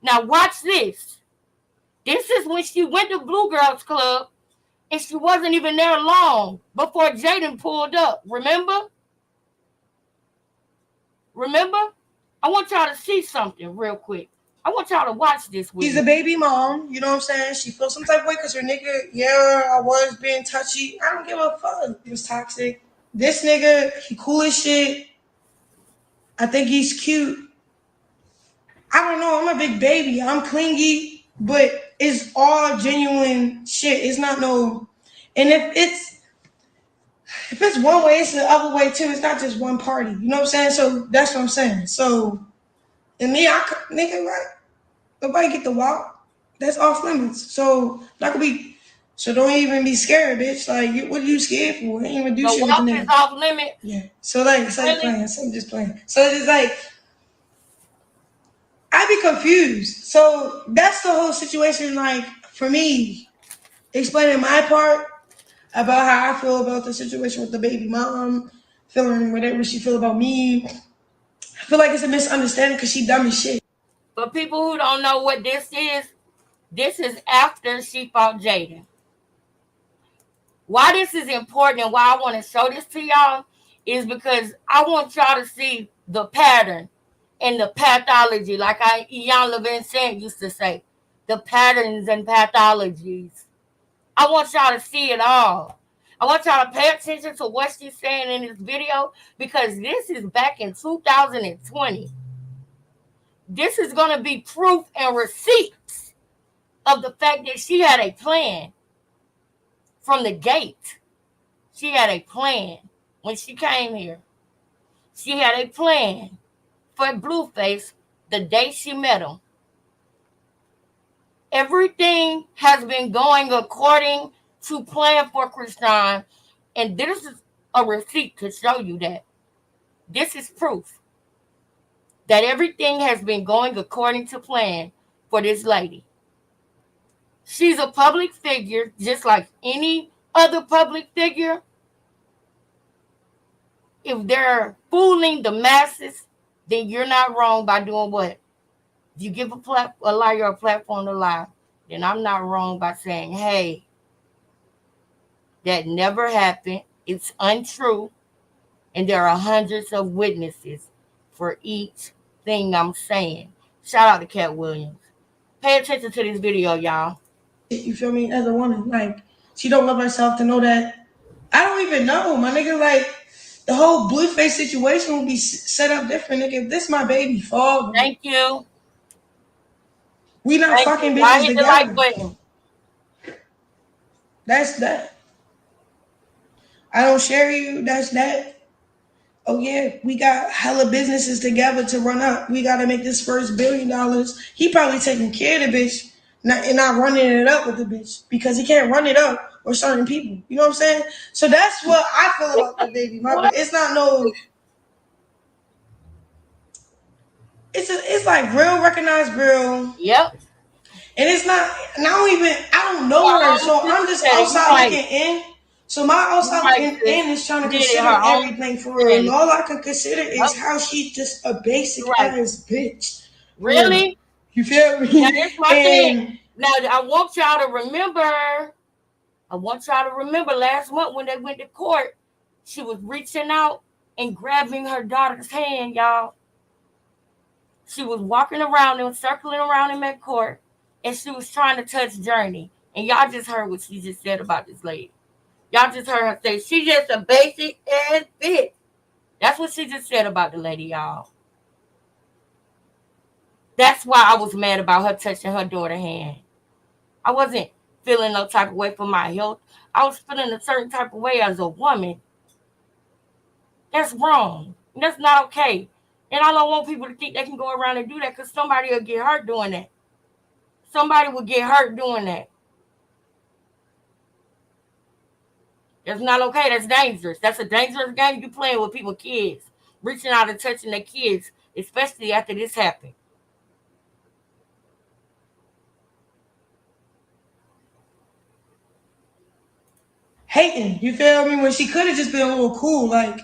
Now watch this. This is when she went to Blue Girls Club and she wasn't even there long before Jaden pulled up. Remember? I want y'all to see something real quick. I want y'all to watch this with She's me. a baby mom, you know what I'm saying? She feels some type of way because her nigga, I was being touchy. I don't give a fuck. He was toxic. This nigga, he cool as shit. I think he's cute. I don't know. I'm a big baby. I'm clingy, but it's all genuine shit. It's not no. And if it's one way, it's the other way too. It's not just one party. You know what I'm saying? So that's what I'm saying. So and me, nigga, right? Nobody get the walk. That's off limits. So not gonna be. So don't even be scared, bitch. Like, what are you scared for? I ain't even do The shit with the walk nigga. is off limit. Yeah. So like, it's like Really? playing. So I'm just playing. So it's just like I be confused. So that's the whole situation. Like for me, explaining my part about how I feel about the situation with the baby mom, feeling whatever she feel about me. I feel like it's a misunderstanding because she dumb as shit. For people who don't know what this is after she fought Jaden. Why this is important and why I want to show this to y'all is because I want y'all to see the pattern and the pathology, like Ian Levin Saint used to say, the patterns and pathologies. I want y'all to see it all. I want y'all to pay attention to what she's saying in this video because this is back in 2020. This is going to be proof and receipts of the fact that she had a plan from the gate. She had a plan when she came here. She had a plan for Blueface the day she met him. Everything has been going according to plan for Krishan, and this is a receipt to show you that. This is proof that everything has been going according to plan for this lady. She's a public figure, just like any other public figure. If they're fooling the masses, then you're not wrong by doing what? If you give a liar a platform to lie, then I'm not wrong by saying, hey, that never happened. It's untrue. And there are hundreds of witnesses for each thing I'm saying. Shout out to Cat Williams. Pay attention to this video, y'all. You feel me? As a woman, like she don't love herself to know that. I don't even know, my nigga. Like the whole Blueface situation will be set up different, nigga. If this my baby father, Thank you. we not Thank fucking you. I bitches hit the like together. button. That's that. I don't share you. That's that. Oh yeah, we got hella businesses together to run up. We got to make this first $1 billion. He probably taking care of the bitch, not running it up with the bitch because he can't run it up with certain people. You know what I'm saying? So that's what I feel about the baby mother. What? It's not no. It's like real recognized real, Yep. and it's not. And I don't know her, so I'm just You outside right. looking in. So my outside Right, looking sis. in is trying to Did it consider her own everything for real, and thing. all I can consider is Yep. how she's just a basic You're right. ass bitch. For real. Really? You feel Now, me? this my thing. And Now, I want y'all to remember last month when they went to court, she was reaching out and grabbing her daughter's hand, y'all. She was walking around and circling around in that court, and she was trying to touch Journey. And y'all just heard what she just said about this lady. Y'all just heard her say, she's just a basic ass bitch. That's what she just said about the lady, y'all. That's why I was mad about her touching her daughter's hand. I wasn't feeling no type of way for my health. I was feeling a certain type of way as a woman. That's wrong. That's not okay. And I don't want people to think they can go around and do that because somebody will get hurt doing that. Somebody will get hurt doing that. That's not okay. That's dangerous. That's a dangerous game you playing with people's kids. Reaching out and touching their kids, especially after this happened. hating, you feel me? When she could have just been a little cool, like,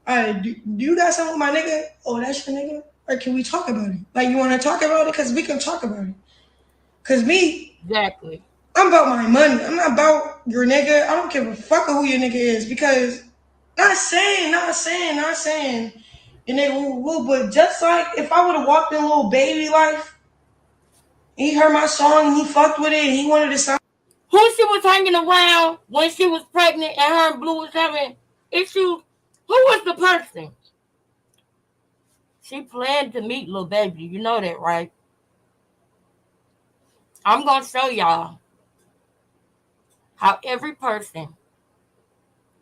all right, do you got something with my nigga? Oh, that's your nigga? Or can we talk about it? Like, you want to talk about it? Because we can talk about it. Because me, Exactly. I'm about my money. I'm not about your nigga. I don't give a fuck who your nigga is. Because, not saying your nigga woo, but just like if I would have walked in a little baby life, he heard my song and he fucked with it and he wanted to sound. Who she was hanging around when she was pregnant and her and Blue was having issues? Who was the person? She planned to meet Lil Baby. You know that, right? I'm going to show y'all how every person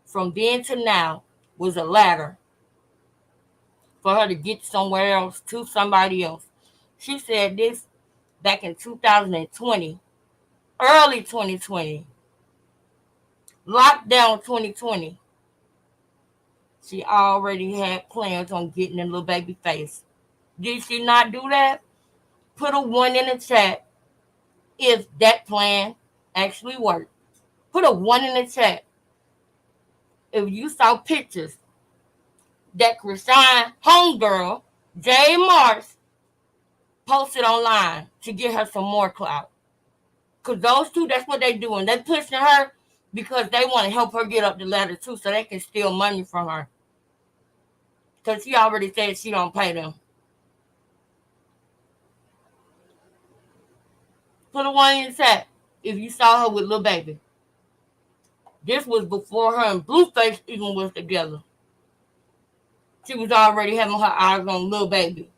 from then to now was a ladder for her to get somewhere else, to somebody else. She said this back in 2020, early 2020, lockdown 2020. She already had plans on getting in Lil Baby face. Did she not do that? Put a 1 in the chat if that plan actually worked. Put a 1 in the chat if you saw pictures that Krishan homegirl, Jay Mars, posted online to get her some more clout. Because those two, that's what they doing. They pushing her because they want to help her get up the ladder too, so they can steal money from her. Because she already said she don't pay them. Put a 1 in the chat if you saw her with Lil Baby. This was before her and Blueface even was together. She was already having her eyes on Lil Baby.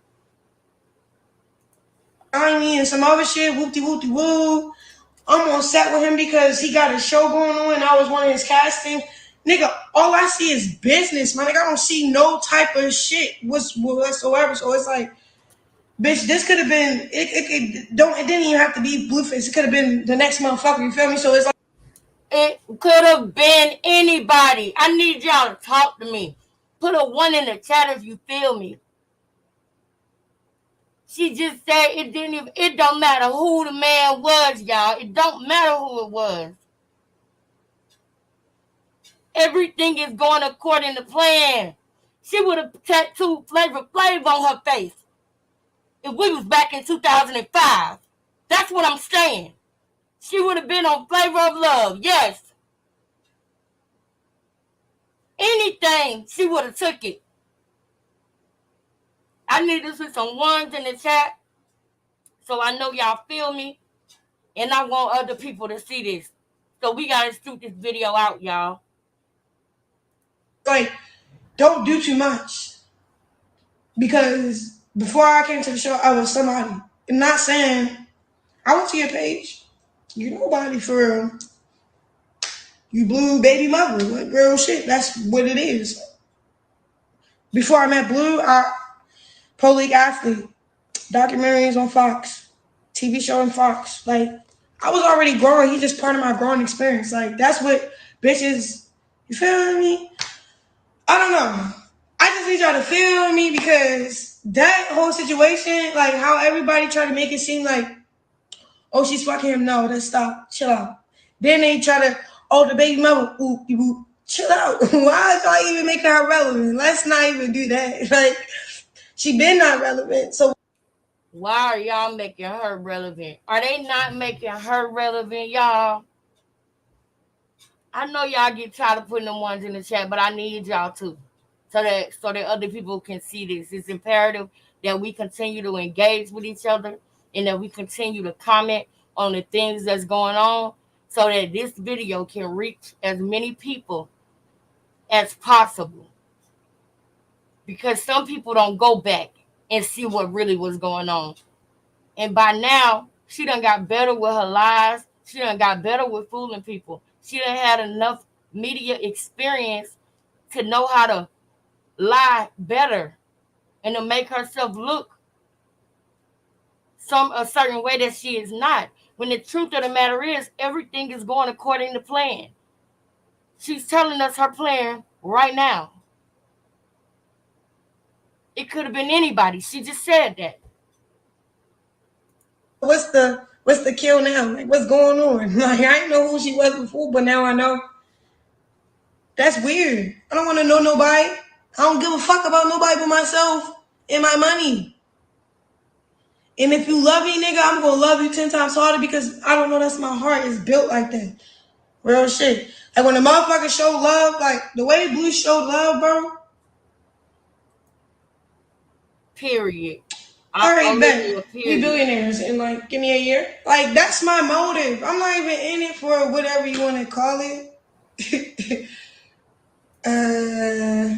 I mean, some other shit, whoopty-whoopty-woo. I'm on set with him because he got a show going on and I was one of his casting. Nigga, all I see is business, man. Like, I don't see no type of shit whatsoever. So it's like, bitch, this could have been, it didn't even have to be Blueface. It could have been the next motherfucker, you feel me? So it's like, it could have been anybody. I need y'all to talk to me. Put a 1 in the chat if you feel me. She just said it don't matter who the man was, y'all. It don't matter who it was. Everything is going according to plan. She would have tattooed Flavor Flav on her face if we was back in 2005. That's what I'm saying. She would have been on Flavor of Love, yes. Anything, she would have took it. I need to see some 1s in the chat so I know y'all feel me. And I want other people to see this. So we got to shoot this video out, y'all. like, don't do too much. Because before I came to the show, I was somebody. I'm not saying, I went to your page. You're nobody for real. You Blue baby mother. Like, real shit. That's what it is. Before I met Blue, pro league athlete, documentaries on Fox, TV show on Fox. Like, I was already growing. He's just part of my growing experience. Like, that's what bitches, you feel me? I don't know. I just need y'all to feel me because that whole situation, like how everybody tried to make it seem like, oh, she's fucking him. No, let's stop. Chill out. Then they try to, oh, the baby mother, ooh, chill out. Why is y'all even making her relevant? Let's not even do that. Like, she been not relevant. So why are y'all making her relevant? Are they not making her relevant, y'all? I know y'all get tired of putting them 1s in the chat, but I need y'all to. So that other people can see this. It's imperative that we continue to engage with each other and that we continue to comment on the things that's going on so that this video can reach as many people as possible. Because some people don't go back and see what really was going on. And by now, she done got better with her lies. She done got better with fooling people. She done had enough media experience to know how to lie better and to make herself look a certain way that she is not. When the truth of the matter is, everything is going according to plan. She's telling us her plan right now. It could have been anybody. She just said that. what's the kill now? Like, what's going on? Like, I didn't know who she was before, but now I know. That's weird. I don't want to know nobody. I don't give a fuck about nobody but myself and my money. And if you love me, nigga, I'm gonna love you 10 times harder because I don't know, that's my heart is built like that. Real shit. Like, when the motherfucker show love, like the way Blue showed love, bro. Period. All right, bet. We billionaires in like, give me a year. Like, that's my motive. I'm not even in it for whatever you want to call it.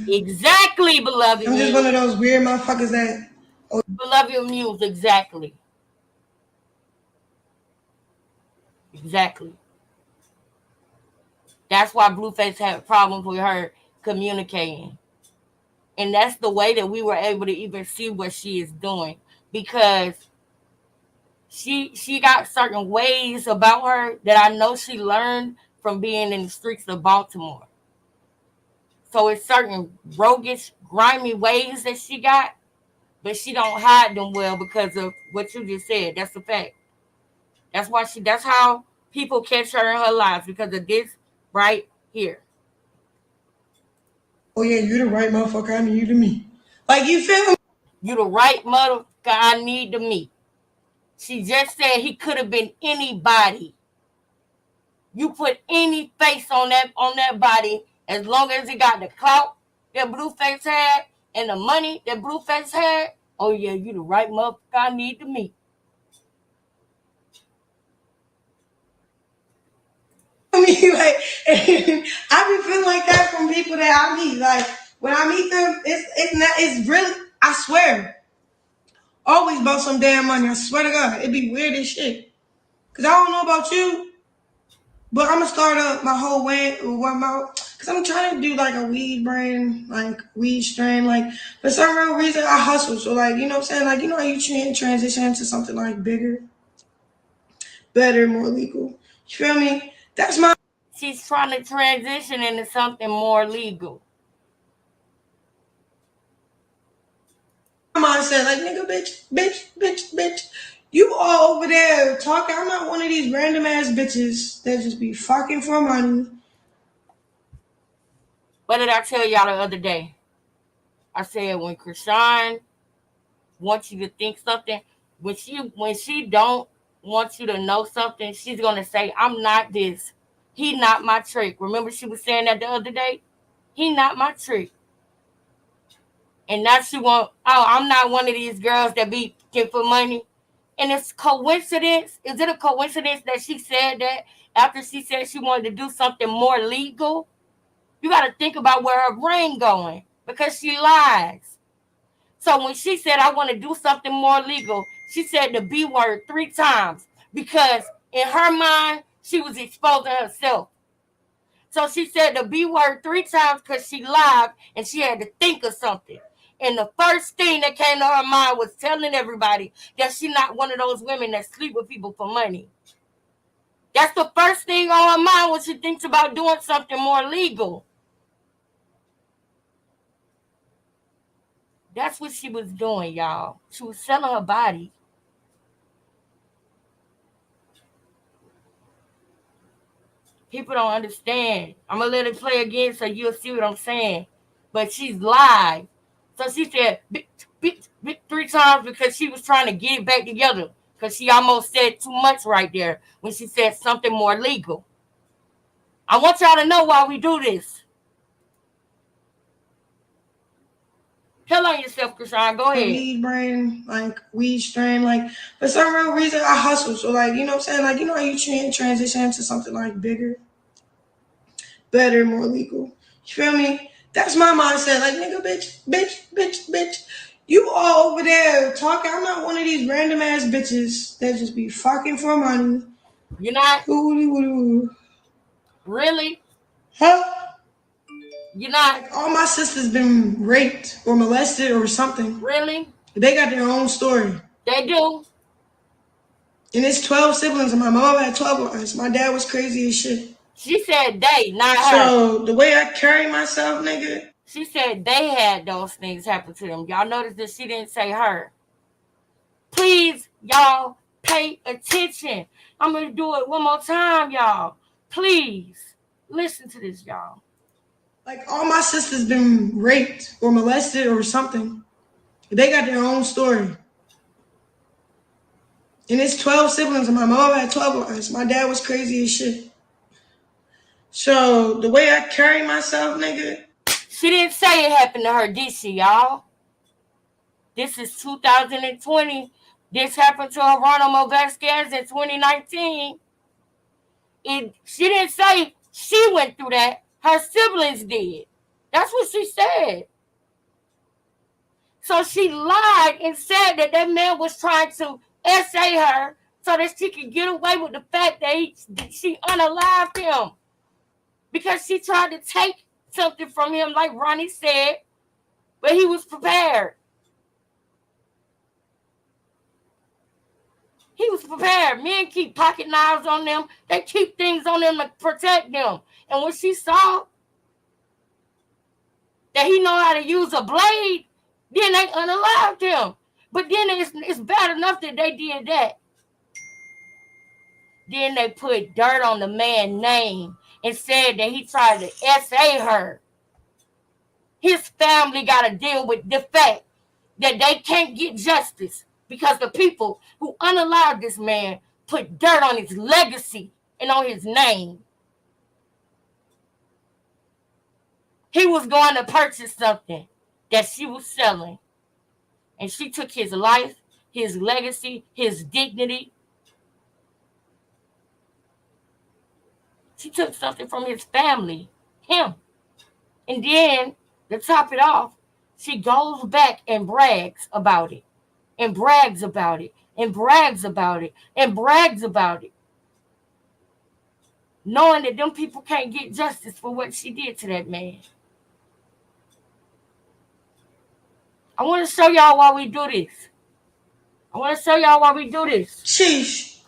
Exactly, beloved. I'm just one of those weird motherfuckers that. Beloved Muse, exactly. Exactly. That's why Blueface had problems with her communicating. And that's the way that we were able to even see what she is doing. Because she got certain ways about her that I know she learned from being in the streets of Baltimore. So it's certain roguish, grimy ways that she got, but she don't hide them well because of what you just said. That's a fact. That's how people catch her in her lives, because of this right here. Oh yeah, you the right motherfucker. I need you to meet. Like, you feel me? You the right mother I need to meet. She just said he could have been anybody. You put any face on that body, as long as it got the clout that Blueface had and the money that Blueface had. Oh yeah, you the right motherfucker I need to meet. I mean, like, I be feeling like that from people that I meet. Like, when I meet them, it's really, I swear, always about some damn money. I swear to God, it be weird as shit. Cause I don't know about you, but I'm gonna start up my whole way cause I'm trying to do like a weed brand, like weed strain. Like, for some real reason, I hustle. So, like, you know what I'm saying? Like, you know how you transition into something like bigger, better, more legal. You feel me? That's my She's trying to transition into something more legal. mindset. Like, nigga, bitch. You all over there talking. I'm not one of these random ass bitches that just be fucking for money. What did I tell y'all the other day? I said when Krishan wants you to think something, when she don't want you to know something, she's gonna say, I'm not this. He not my trick. Remember she was saying that the other day? He not my trick. And now she want, oh, I'm not one of these girls that be looking for money. And it's coincidence. Is it a coincidence that she said that after she said she wanted to do something more legal? You got to think about where her brain going, because she lies. So when she said, I want to do something more legal, she said the B word 3 times, because in her mind, she was exposing herself. So she said the B word 3 times because she lied and she had to think of something. And the first thing that came to her mind was telling everybody that she's not one of those women that sleep with people for money. That's the first thing on her mind when she thinks about doing something more legal. That's what she was doing, y'all. She was selling her body. People don't understand. I'm going to let it play again so you'll see what I'm saying. But she's live. So she said 3 times because she was trying to get it back together. Because she almost said too much right there when she said something more legal. I want y'all to know why we do this. Tell on yourself, Krishan. Go ahead. Weed brand, like weed strain. Like, for some real reason, I hustle. So, like, you know what I'm saying? Like, you know how you transition into something like bigger, better, more legal. You feel me? That's my mindset. Like, nigga, bitch. You all over there talking. I'm not one of these random ass bitches that just be fucking for money. You're not? Really? Huh? You're not? Like, all my sisters been raped or molested or something. Really? They got their own story. They do? And it's 12 siblings, and my mom had 12 of us. My dad was crazy as shit. She said they, not her. So, the way I carry myself, nigga. She said they had those things happen to them. Y'all notice that she didn't say her. Please, y'all, pay attention. I'm going to do it one more time, y'all. Please, listen to this, y'all. Like, all my sisters been raped or molested or something. They got their own story. And it's 12 siblings, and my mom had 12 of us. My dad was crazy as shit. So, the way I carry myself, nigga. She didn't say it happened to her, did she, y'all? This is 2020. This happened to Geronimo Vasquez in 2019. She didn't say she went through that. Her siblings did. That's what she said. So she lied and said that that man was trying to essay her so that she could get away with the fact that she unalived him. Because she tried to take something from him, like Ronnie said, but he was prepared. He was prepared. Men keep pocket knives on them. They keep things on them to protect them. And when she saw that he know how to use a blade, then they unalived him. But then it's bad enough that they did that. Then they put dirt on the man's name and said that he tried to essay her. His family got to deal with the fact that they can't get justice because the people who unalived this man put dirt on his legacy and on his name. He was going to purchase something that she was selling. And she took his life, his legacy, his dignity. She took something from his family, him. And then, to top it off, she goes back and brags about it. And brags about it. And brags about it. And brags about it. Knowing that them people can't get justice for what she did to that man. I want to show y'all why we do this. Sheesh.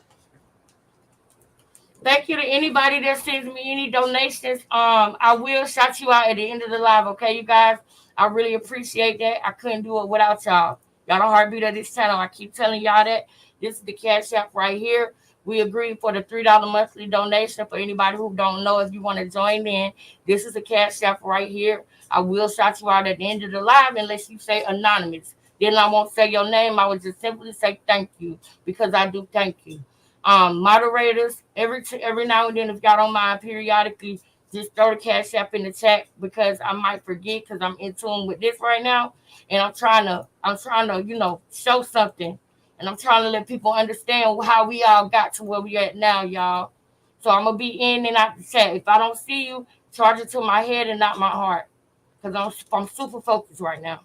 Thank you to anybody that sends me any donations. I will shout you out at the end of the live, okay, you guys? I really appreciate that. I couldn't do it without y'all. Y'all the heartbeat of this channel. I keep telling y'all that. This is the Cash App right here. We agreed for the $3 monthly donation. For anybody who don't know, if you want to join in, this is the Cash App right here. I will shout you out at the end of the live unless you say anonymous. Then I won't say your name. I would just simply say thank you because I do thank you. Moderators, every now and then, if y'all don't mind, periodically just throw the Cash App in the chat because I might forget because I'm in tune with this right now, and I'm trying to show something, and I'm trying to let people understand how we all got to where we at now, y'all. So I'm gonna be in and out the chat. If I don't see you, charge it to my head and not my heart because I'm super focused right now.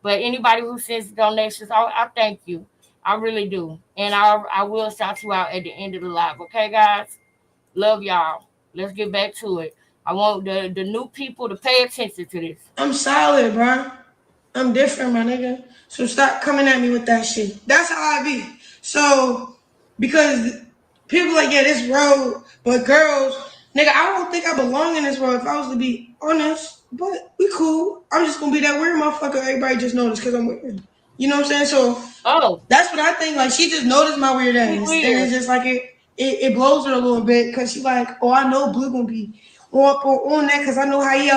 But anybody who sends donations, I thank you. I really do. And I will shout you out at the end of the live. Okay, guys? Love y'all. Let's get back to it. I want the new people to pay attention to this. I'm solid, bro. I'm different, my nigga. So stop coming at me with that shit. That's how I be. So, because people like, yeah, this road, but girls, nigga, I don't think I belong in this road if I was to be honest. But we cool. I'm just gonna be that weird motherfucker everybody just noticed because I'm weird. You know what I'm saying? So, that's what I think. Like, she just noticed my weird ass. And it's just like, it blows her a little bit because she like, oh, I know Blue gonna be on that because I know how he.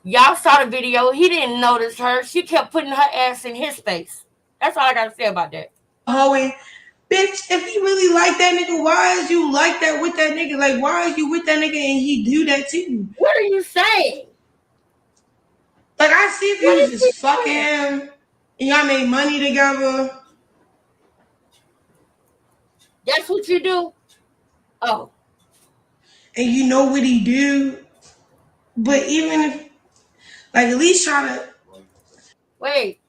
Y'all saw the video. He didn't notice her. She kept putting her ass in his face. That's all I got to say about that. Hallway. Bitch, if you really like that nigga, why is you like that with that nigga? Like, why is you with that nigga and he do that to you? What are you saying? Like, I see if you was just fucking him and y'all made money together. That's what you do? Oh. And you know what he do. But even if, like, at least try to. Wait.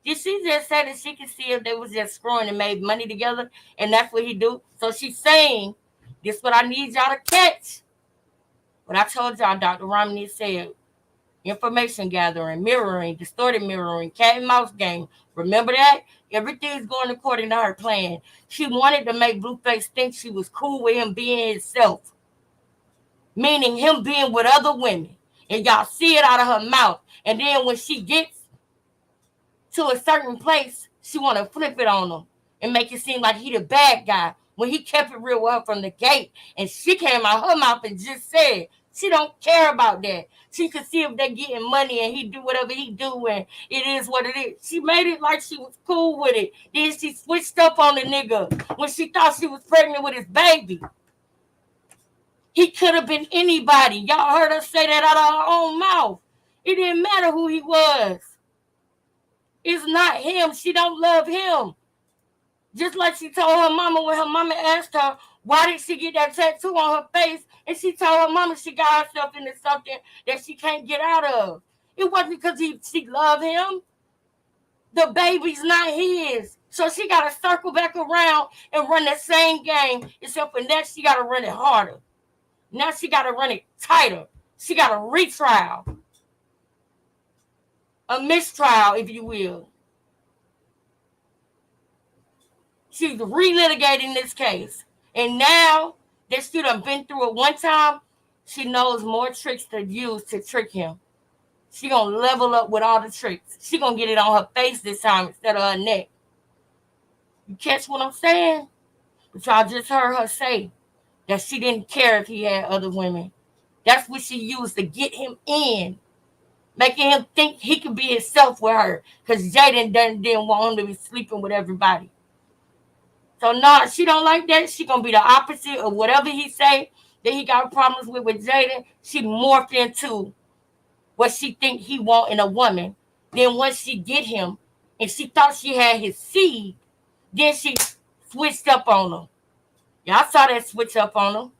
Did she just say that she could see if they was just screwing and made money together? And that's what he do? So she's saying, this is what I need y'all to catch. What I told y'all, Dr. Romney said, information gathering, mirroring, distorted mirroring, cat and mouse game. Remember that? Everything's going according to her plan. She wanted to make Blueface think she was cool with him being himself. Meaning him being with other women. And y'all see it out of her mouth. And then when she gets to a certain place, she want to flip it on him and make it seem like he the bad guy when he kept it real with her from the gate. And she came out her mouth and just said she don't care about that. She could see if they getting money and he do whatever he do and it is what it is. She made it like she was cool with it. Then she switched up on the nigga when she thought she was pregnant with his baby. He could have been anybody. Y'all heard her say that out of her own mouth. It didn't matter who he was. It's not him. She don't love him. Just like she told her mama when her mama asked her, Why did she get that tattoo on her face? And she told her mama she got herself into something that she can't get out of. It wasn't because she loved him. The baby's not his. So she got to circle back around and run that same game, except for that she got to run it harder. Now she got to run it tighter. She got a retrial. A mistrial, if you will. She's relitigating this case. And now that she done been through it one time, she knows more tricks to use to trick him. She gonna level up with all the tricks. She gonna get it on her face this time instead of her neck. You catch what I'm saying? But y'all just heard her say that she didn't care if he had other women. That's what she used to get him in. Making him think he could be himself with her. Because Jaden didn't want him to be sleeping with everybody. So no, she don't like that. She gonna be the opposite of whatever he say that he got problems with Jaden. She morphed into what she think he want in a woman. Then once she get him and she thought she had his seed, then she switched up on him. Y'all saw that switch up on him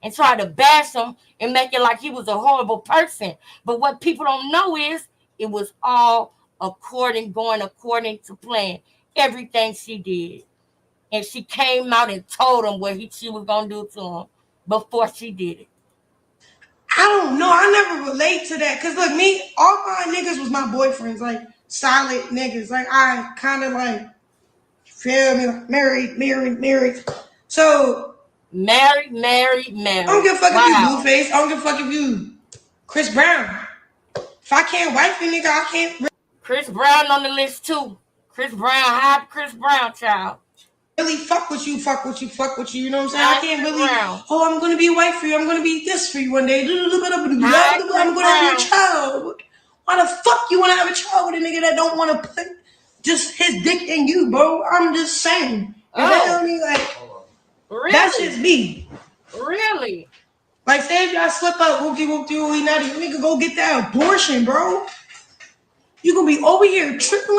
and tried to bash him and make it like he was a horrible person. But what people don't know is it was all going according to plan. Everything she did. And she came out and told him what she was going to do to him before she did it. I don't know. I never relate to that. Because, look, me, all my niggas was my boyfriends. Like, solid niggas. Like, I kind of, like, feel me? Like, married. So. Married. I don't give a fuck if you Blueface. I don't give a fuck if you Chris Brown. If I can't wife you, nigga, I can't. Chris Brown on the list, too. Chris Brown, hot Chris Brown, child. Really fuck with you, you know what I'm saying? I can't really, I'm gonna be a wife for you, I'm gonna be this for you one day. I'm gonna have your child. Why the fuck you wanna have a child with a nigga that don't wanna put just his dick in you, bro? I'm just saying. You feel me? Like, really? That's just me. Really? Like, say if y'all slip up, whoop-de-whoop-de, we not even, nigga, go get that abortion, bro. You gonna be over here tripping.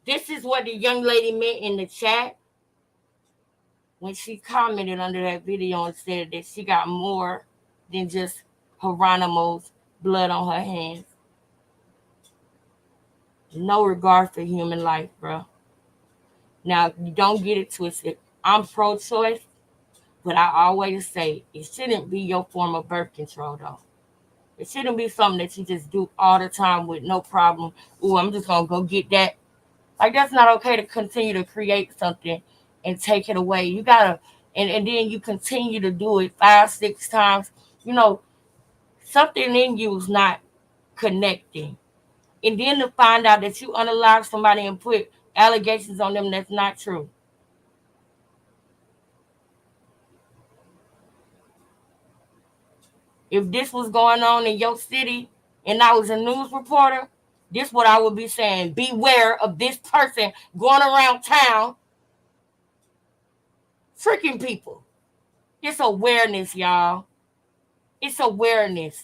This is what the young lady meant in the chat when she commented under that video and said that she got more than just Geronimo's blood on her hands. No regard for human life, bro. Now, you don't get it twisted. I'm pro-choice, but I always say it shouldn't be your form of birth control, though. It shouldn't be something that you just do all the time with no problem. Ooh, I'm just going to go get that. Like, that's not okay to continue to create something and take it away. You got to, and then you continue to do it 5, 6 times. You know, something in you is not connecting. And then to find out that you unalive somebody and put allegations on them that's not true. If this was going on in your city and I was a news reporter, this is what I would be saying. Beware of this person going around town tricking people. It's awareness, y'all. It's awareness.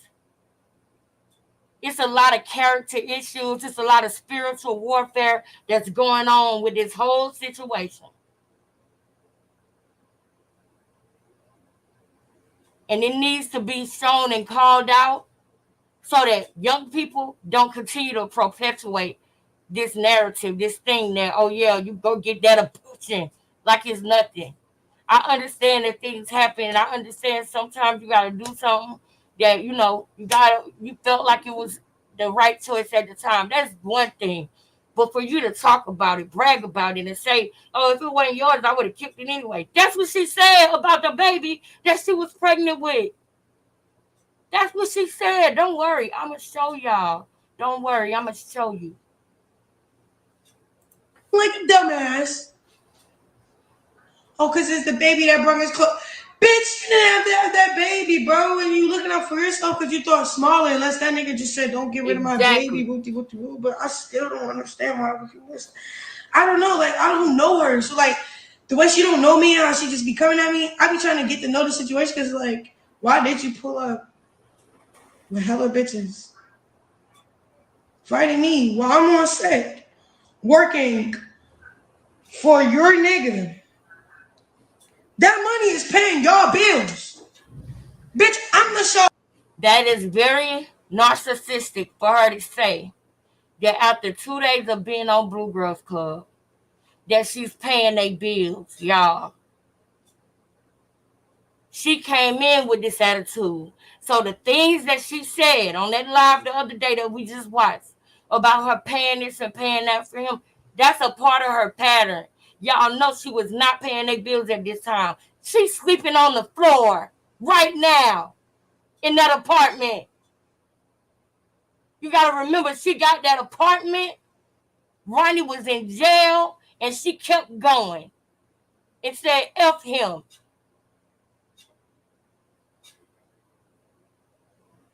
It's a lot of character issues. It's a lot of spiritual warfare that's going on with this whole situation. And it needs to be shown and called out so that young people don't continue to perpetuate this narrative, this thing that, oh yeah, you go get that abortion like it's nothing. I understand that things happen, and I understand sometimes you gotta do something that, you know, you felt like it was the right choice at the time. That's one thing. But for you to talk about it, brag about it, and say, oh, if it wasn't yours, I would have kicked it anyway. That's what she said about the baby that she was pregnant with. That's what she said. Don't worry. I'm going to show y'all. Don't worry. I'm going to show you. Like a dumbass. Oh, because it's the baby that brought his clothes. Bitch, you didn't have to have that baby, bro. And you looking out for yourself because you thought smaller, unless that nigga just said, don't get rid of my baby. But I still don't understand why would you listen. I don't know. Like, I don't know her. So, like, the way she don't know me and how she just be coming at me, I be trying to get to know the situation because, like, why did you pull up with hella bitches fighting me while I'm on set working for your nigga? That money is paying your bills. Bitch, I'm the show. That is very narcissistic for her to say that after 2 days of being on Blue Girls Club, that she's paying their bills, y'all. She came in with this attitude. So the things that she said on that live the other day that we just watched about her paying this and paying that for him, that's a part of her pattern. Y'all know she was not paying their bills at this time. She's sleeping on the floor right now in that apartment. You got to remember, she got that apartment. Ronnie was in jail, and she kept going and said, F him.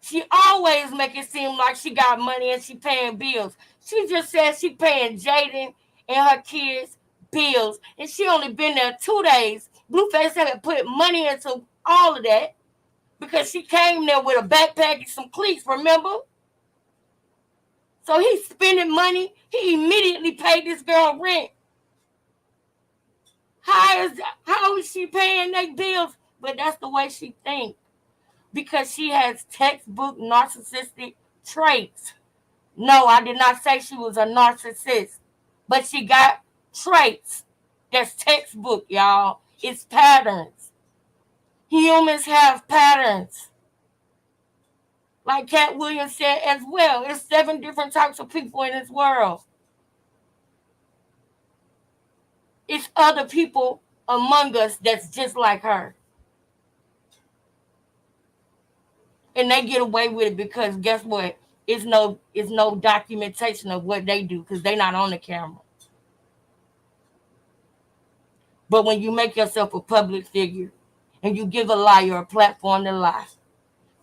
She always make it seem like she got money and she paying bills. She just said she paying Jaden and her kids bills, and she only been there 2 days. Blueface had put money into all of that because she came there with a backpack and some cleats, remember? So he's spending money. He immediately paid this girl rent. How is she paying their bills? But that's the way she thinks. Because she has textbook narcissistic traits. No, I did not say she was a narcissist. But she got traits. That's textbook, y'all. It's patterns. Humans have patterns. Like Cat Williams said as well, there's 7 different types of people in this world. It's other people among us that's just like her. And they get away with it because guess what? It's no documentation of what they do because they're not on the camera. But when you make yourself a public figure and you give a liar a platform to lie,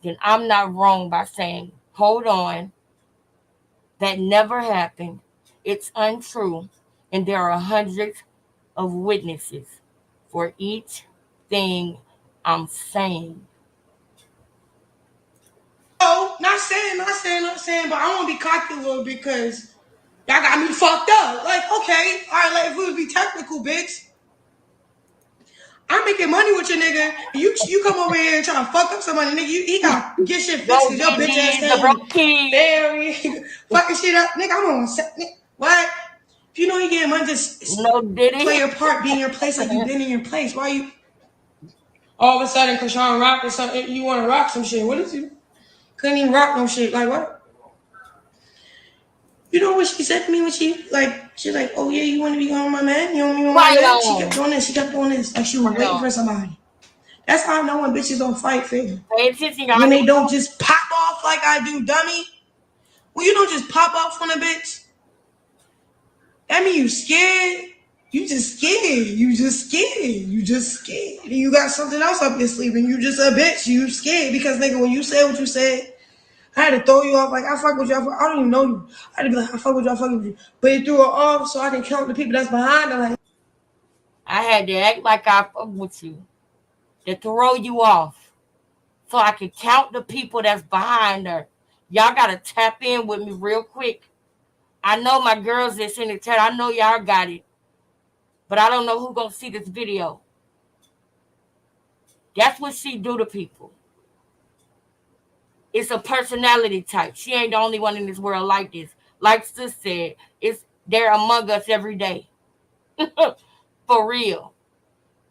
then I'm not wrong by saying, hold on, that never happened. It's untrue. And there are hundreds of witnesses for each thing I'm saying. Oh, not saying, but I want to be cocky a little because y'all got me fucked up. Like, okay, all right, like if we would be technical, bitch. I'm making money with your nigga. You come over here and try to fuck up somebody, nigga. He got get shit fixed because your bitch ass very fucking shit up, nigga. I'm on what? If you know you getting money, just play your part, be in your place like you been in your place. Why you all of a sudden, Krishan rock or something? You want to rock some shit? What is you? Couldn't even rock no shit. Like what? You know what she said to me when she's like, oh yeah, you want to be going with my man? You don't want my man? She kept doing this. She kept doing this. Like she was waiting for somebody. That's how I know when bitches don't fight fair. When they don't just pop off like I do, dummy. When you don't just pop off on a bitch, that mean you scared. You just scared. You just scared. And you got something else up your sleeve and you just a bitch. You scared because nigga, when you said what you said, I had to throw you off like I fuck with you. I don't even know you. I had to be like, I fuck with you. But it threw her off so I can count the people that's behind her. Like I had to act like I fuck with you. To throw you off. So I could count the people that's behind her. Y'all gotta tap in with me real quick. I know my girls that's in the chat. I know y'all got it. But I don't know who gonna see this video. That's what she do to people. It's a personality type. She ain't the only one in this world like this. Like Sis said, they're among us every day. For real.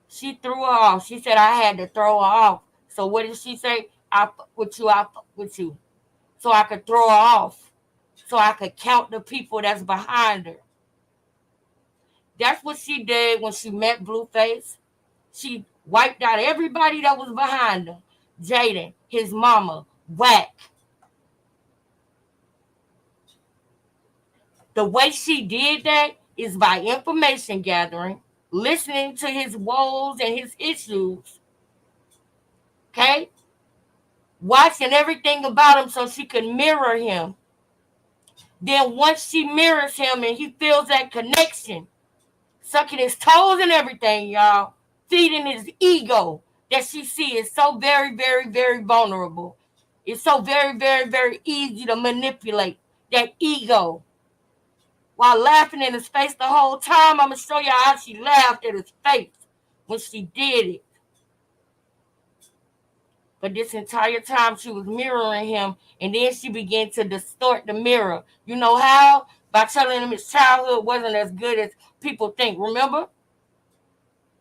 She threw her off. She said I had to throw her off. So what did she say? I fuck with you. So I could throw her off. So I could count the people that's behind her. That's what she did when she met Blueface. She wiped out everybody that was behind her. Jaden, his mama, whack. The way she did that is by information gathering, listening to his woes and his issues. Okay? Watching everything about him so she could mirror him. Then once she mirrors him and he feels that connection, sucking his toes and everything, y'all, feeding his ego that she sees is so very, very, very vulnerable. It's so very, very, very easy to manipulate that ego. While laughing in his face the whole time, I'm going to show y'all how she laughed at his face. when she did it. But this entire time she was mirroring him, and then she began to distort the mirror. You know how? By telling him his childhood wasn't as good as people think. Remember?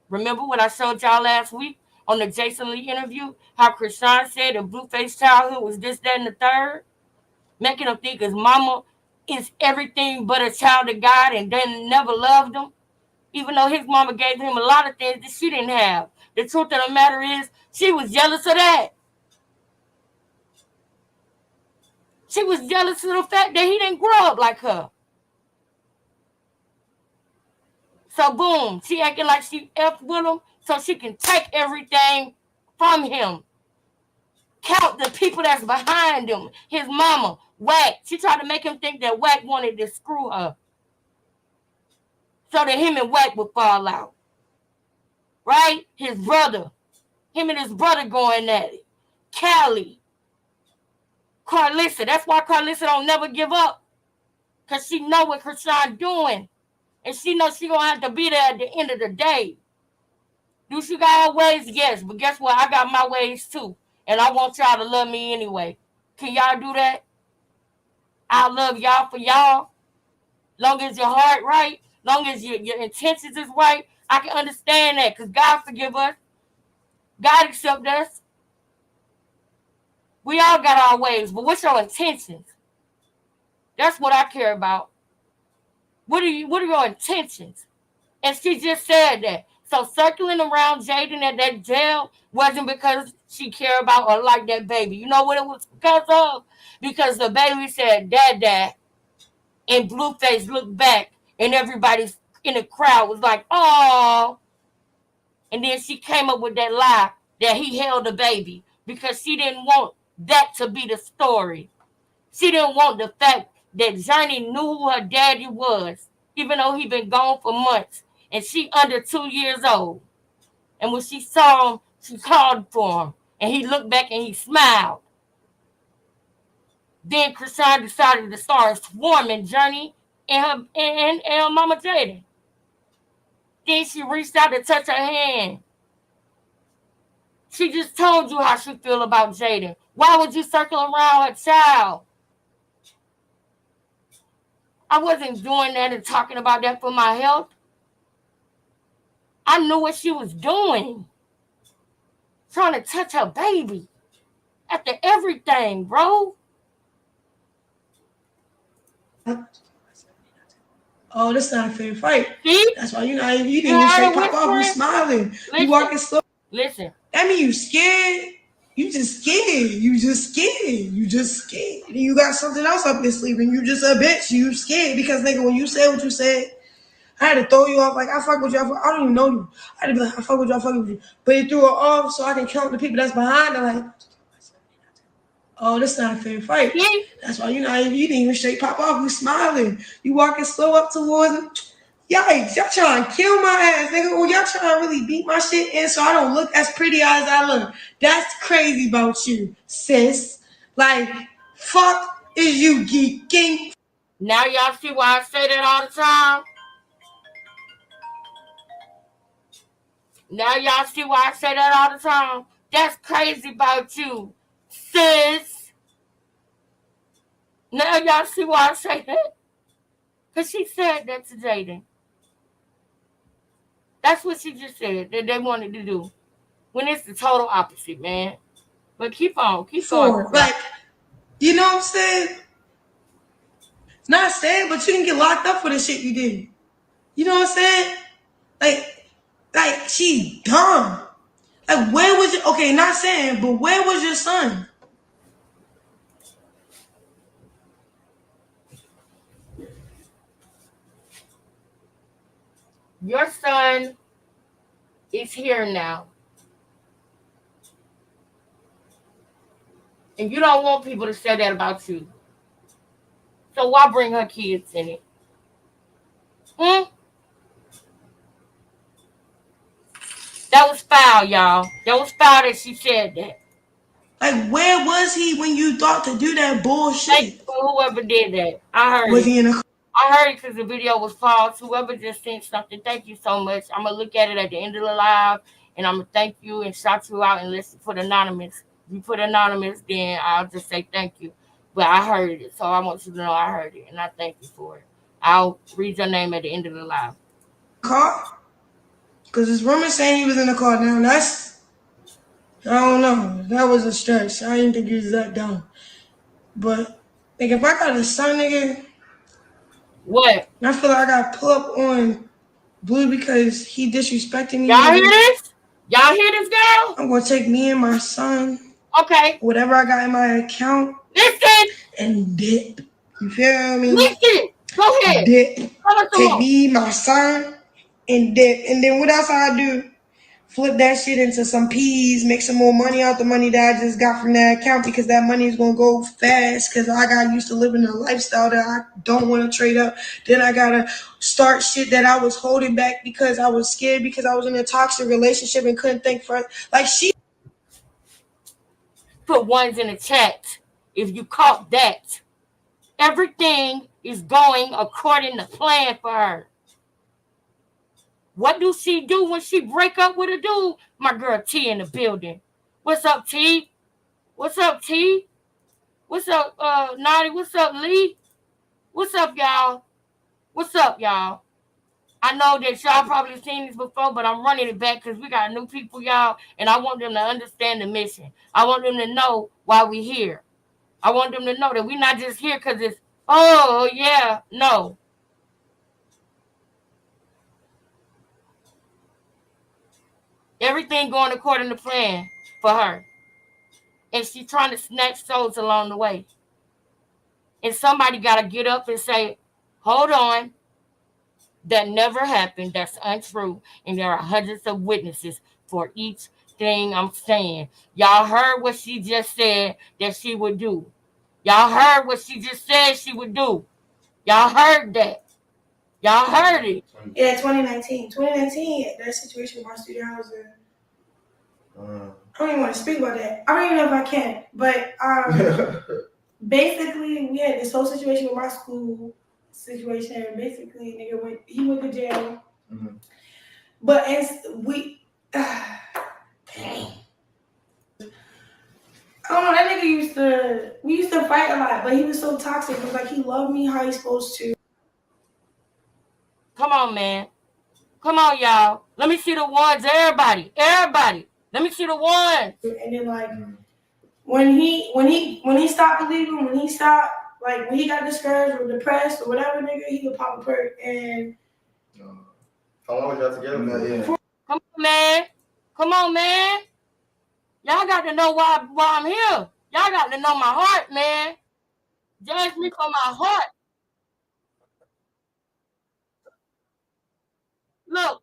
Remember what I showed y'all last week on the Jason Lee interview? How Krishan said that Blueface childhood was this, that, and the third? Making him think his mama is everything but a child of God and then never loved him. Even though his mama gave him a lot of things that she didn't have. The truth of the matter is, she was jealous of that. She was jealous of the fact that he didn't grow up like her. So boom, she acting like she F with him so she can take everything from him. Count the people that's behind him. His mama, Wack. She tried to make him think that Wack wanted to screw her. So that him and Wack would fall out. Right? His brother. Him and his brother going at it. Callie. Carlissa. That's why Carlissa don't never give up. Because she know what Krishan doing. And she knows she going to have to be there at the end of the day. Do she got her ways? Yes. But guess what? I got my ways too. And I want y'all to love me anyway. Can y'all do that? I love y'all for y'all. Long as your heart right. Long as your intentions is right. I can understand that. Because God forgive us. God accept us. We all got our ways. But what's your intentions? That's what I care about. What are your intentions? And she just said that. So circling around Jaden at that jail wasn't because she cared about or liked that baby. You know what it was because of? Because the baby said, Dad. And Blueface looked back and everybody in the crowd was like, oh. And then she came up with that lie that he held the baby because she didn't want that to be the story. She didn't want the fact that Journey knew who her daddy was, even though he been gone for months. And she under 2 years old. And when she saw him, she called for him. And he looked back and he smiled. Then Krishan decided to start swarming Journey and her mama Jaden. Then she reached out to touch her hand. She just told you how she feel about Jaden. Why would you circle around her child? I wasn't doing that and talking about that for my health. I knew what she was doing. Trying to touch her baby. After everything, bro. Oh, that's not a fair fight. See? That's why you didn't even straight pop off. You smiling. Listen, you walking slow. Listen. That mean you scared. You just scared. You just scared. And you got something else up your sleeve and you just a bitch. You scared because nigga, when you said what you said, I had to throw you off like I fuck with you. I don't even know you. I had to be like, I fuck with you. But you threw her off so I can count the people that's behind her like, oh, this not a fair fight. That's why you didn't even straight pop off. You smiling. You walking slow up towards him. Yikes, y'all trying to kill my ass, nigga. Or y'all trying to really beat my shit in so I don't look as pretty as I look. That's crazy about you, sis. Like, fuck is you geeking? Now y'all see why I say that all the time? Now y'all see why I say that all the time? That's crazy about you, sis. Now y'all see why I say that? Because she said that to Jaden. That's what she just said that they wanted to do. When it's the total opposite, man. But keep on. Like, you know what I'm saying? Not saying, but you didn't get locked up for the shit you did. You know what I'm saying? Like she's dumb. Like, where was your, okay, not saying, but where was your son? Your son is here now. And you don't want people to say that about you. So why bring her kids in it? That was foul, y'all. That was foul that she said that. Like, where was he when you thought to do that bullshit? Thank you for whoever did that. I heard Was he in a I heard it because the video was false. Whoever just sent something, thank you so much. I'm gonna look at it at the end of the live, and I'm gonna thank you and shout you out and listen for the anonymous. If you put anonymous, then I'll just say thank you. But I heard it, so I want you to know I heard it, and I thank you for it. I'll read your name at the end of the live. Car? Because this rumor saying he was in the car. Now that's, I don't know. That was a stretch. I didn't think he was that dumb. But like, if I got a son, nigga, What? I feel like I got pull up on Blue because he disrespecting me. Y'all hear this? Y'all hear this, girl? I'm gonna take me and my son, Okay. whatever I got in my account, Listen. and dip. You feel me? Listen. Go ahead. Dip. Take me, my son, and dip. And then what else I do? Flip that shit into some peas, make some more money out the money that I just got from that account because that money is gonna go fast because I got used to living a lifestyle that I don't want to trade up. Then I gotta start shit that I was holding back because I was scared because I was in a toxic relationship and couldn't think for like she put ones in the chat. If you caught that, everything is going according to plan for her. What do she do when she break up with a dude? My girl T in the building. What's up, T? What's up, T? What's up, Naughty? What's up, Lee? What's up, y'all? What's up, y'all? I know that y'all probably seen this before, but I'm running it back because we got new people, y'all, and I want them to understand the mission. I want them to know why we're here. I want them to know that we're not just here because it's, oh, yeah, no. Everything going according to plan for her. And she's trying to snatch souls along the way. And somebody got to get up and say, hold on. That never happened. That's untrue. And there are hundreds of witnesses for each thing I'm saying. Y'all heard what she just said that she would do. Y'all heard what she just said she would do. Y'all heard that. Y'all heard it. Yeah, 2019. 2019, that situation with my studio housing. I don't even want to speak about that. I don't even know if I can. But basically, we had this whole situation with my school situation. Basically, nigga he went to jail. Mm-hmm. But we, dang. I don't know. That nigga we used to fight a lot, but he was so toxic. It was like he loved me how he's supposed to. Come on, man. Come on, y'all. Let me see the ones. Everybody. Let me see the ones. And then like when he stopped believing, when he stopped, like when he got discouraged or depressed or whatever, nigga, he would pop a perk and. How long was y'all together? Come on, man. Y'all got to know why I'm here. Y'all got to know my heart, man. Judge me for my heart. Look.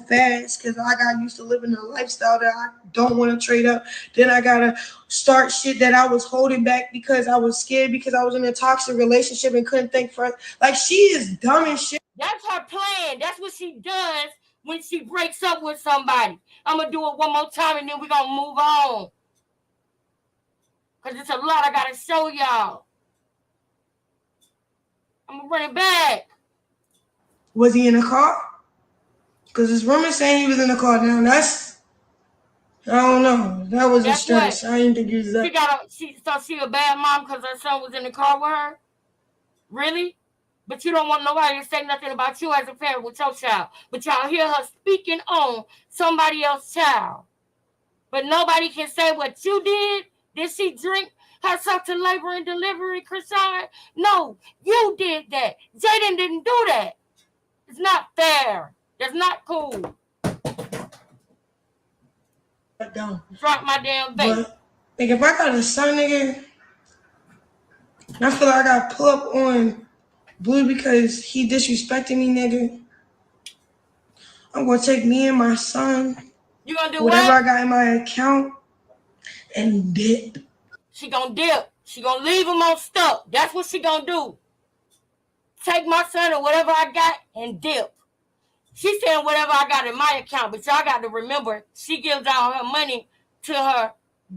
Fast because I got used to living a lifestyle that I don't want to trade up. Then I gotta start shit that I was holding back because I was scared because I was in a toxic relationship and couldn't think for like she is dumb as shit. That's her plan. That's what she does when she breaks up with somebody. I'm gonna do it one more time and then we're gonna move on. Cause it's a lot I gotta show y'all. I'm gonna run it back. Was he in a car? Because this rumor saying he was in the car. Now that's, I don't know. That was a stretch. I didn't think he was that. She a bad mom because her son was in the car with her? Really? But you don't want nobody to say nothing about you as a parent with your child. But y'all hear her speaking on somebody else's child. But nobody can say what you did. Did she drink herself to labor and delivery, Krishan? No, you did that. Jaden didn't do that. It's not fair. That's not cool. Drop my damn face. But like if I got a son, nigga, I feel like I got pull up on Blue because he disrespecting me, nigga. I'm gonna take me and my son. You gonna do whatever what? I got in my account and dip. She gonna dip. She gonna leave him on stuck. That's what she gonna do. Take my son or whatever I got and dip. She's saying whatever I got in my account, but y'all got to remember, she gives all her money to her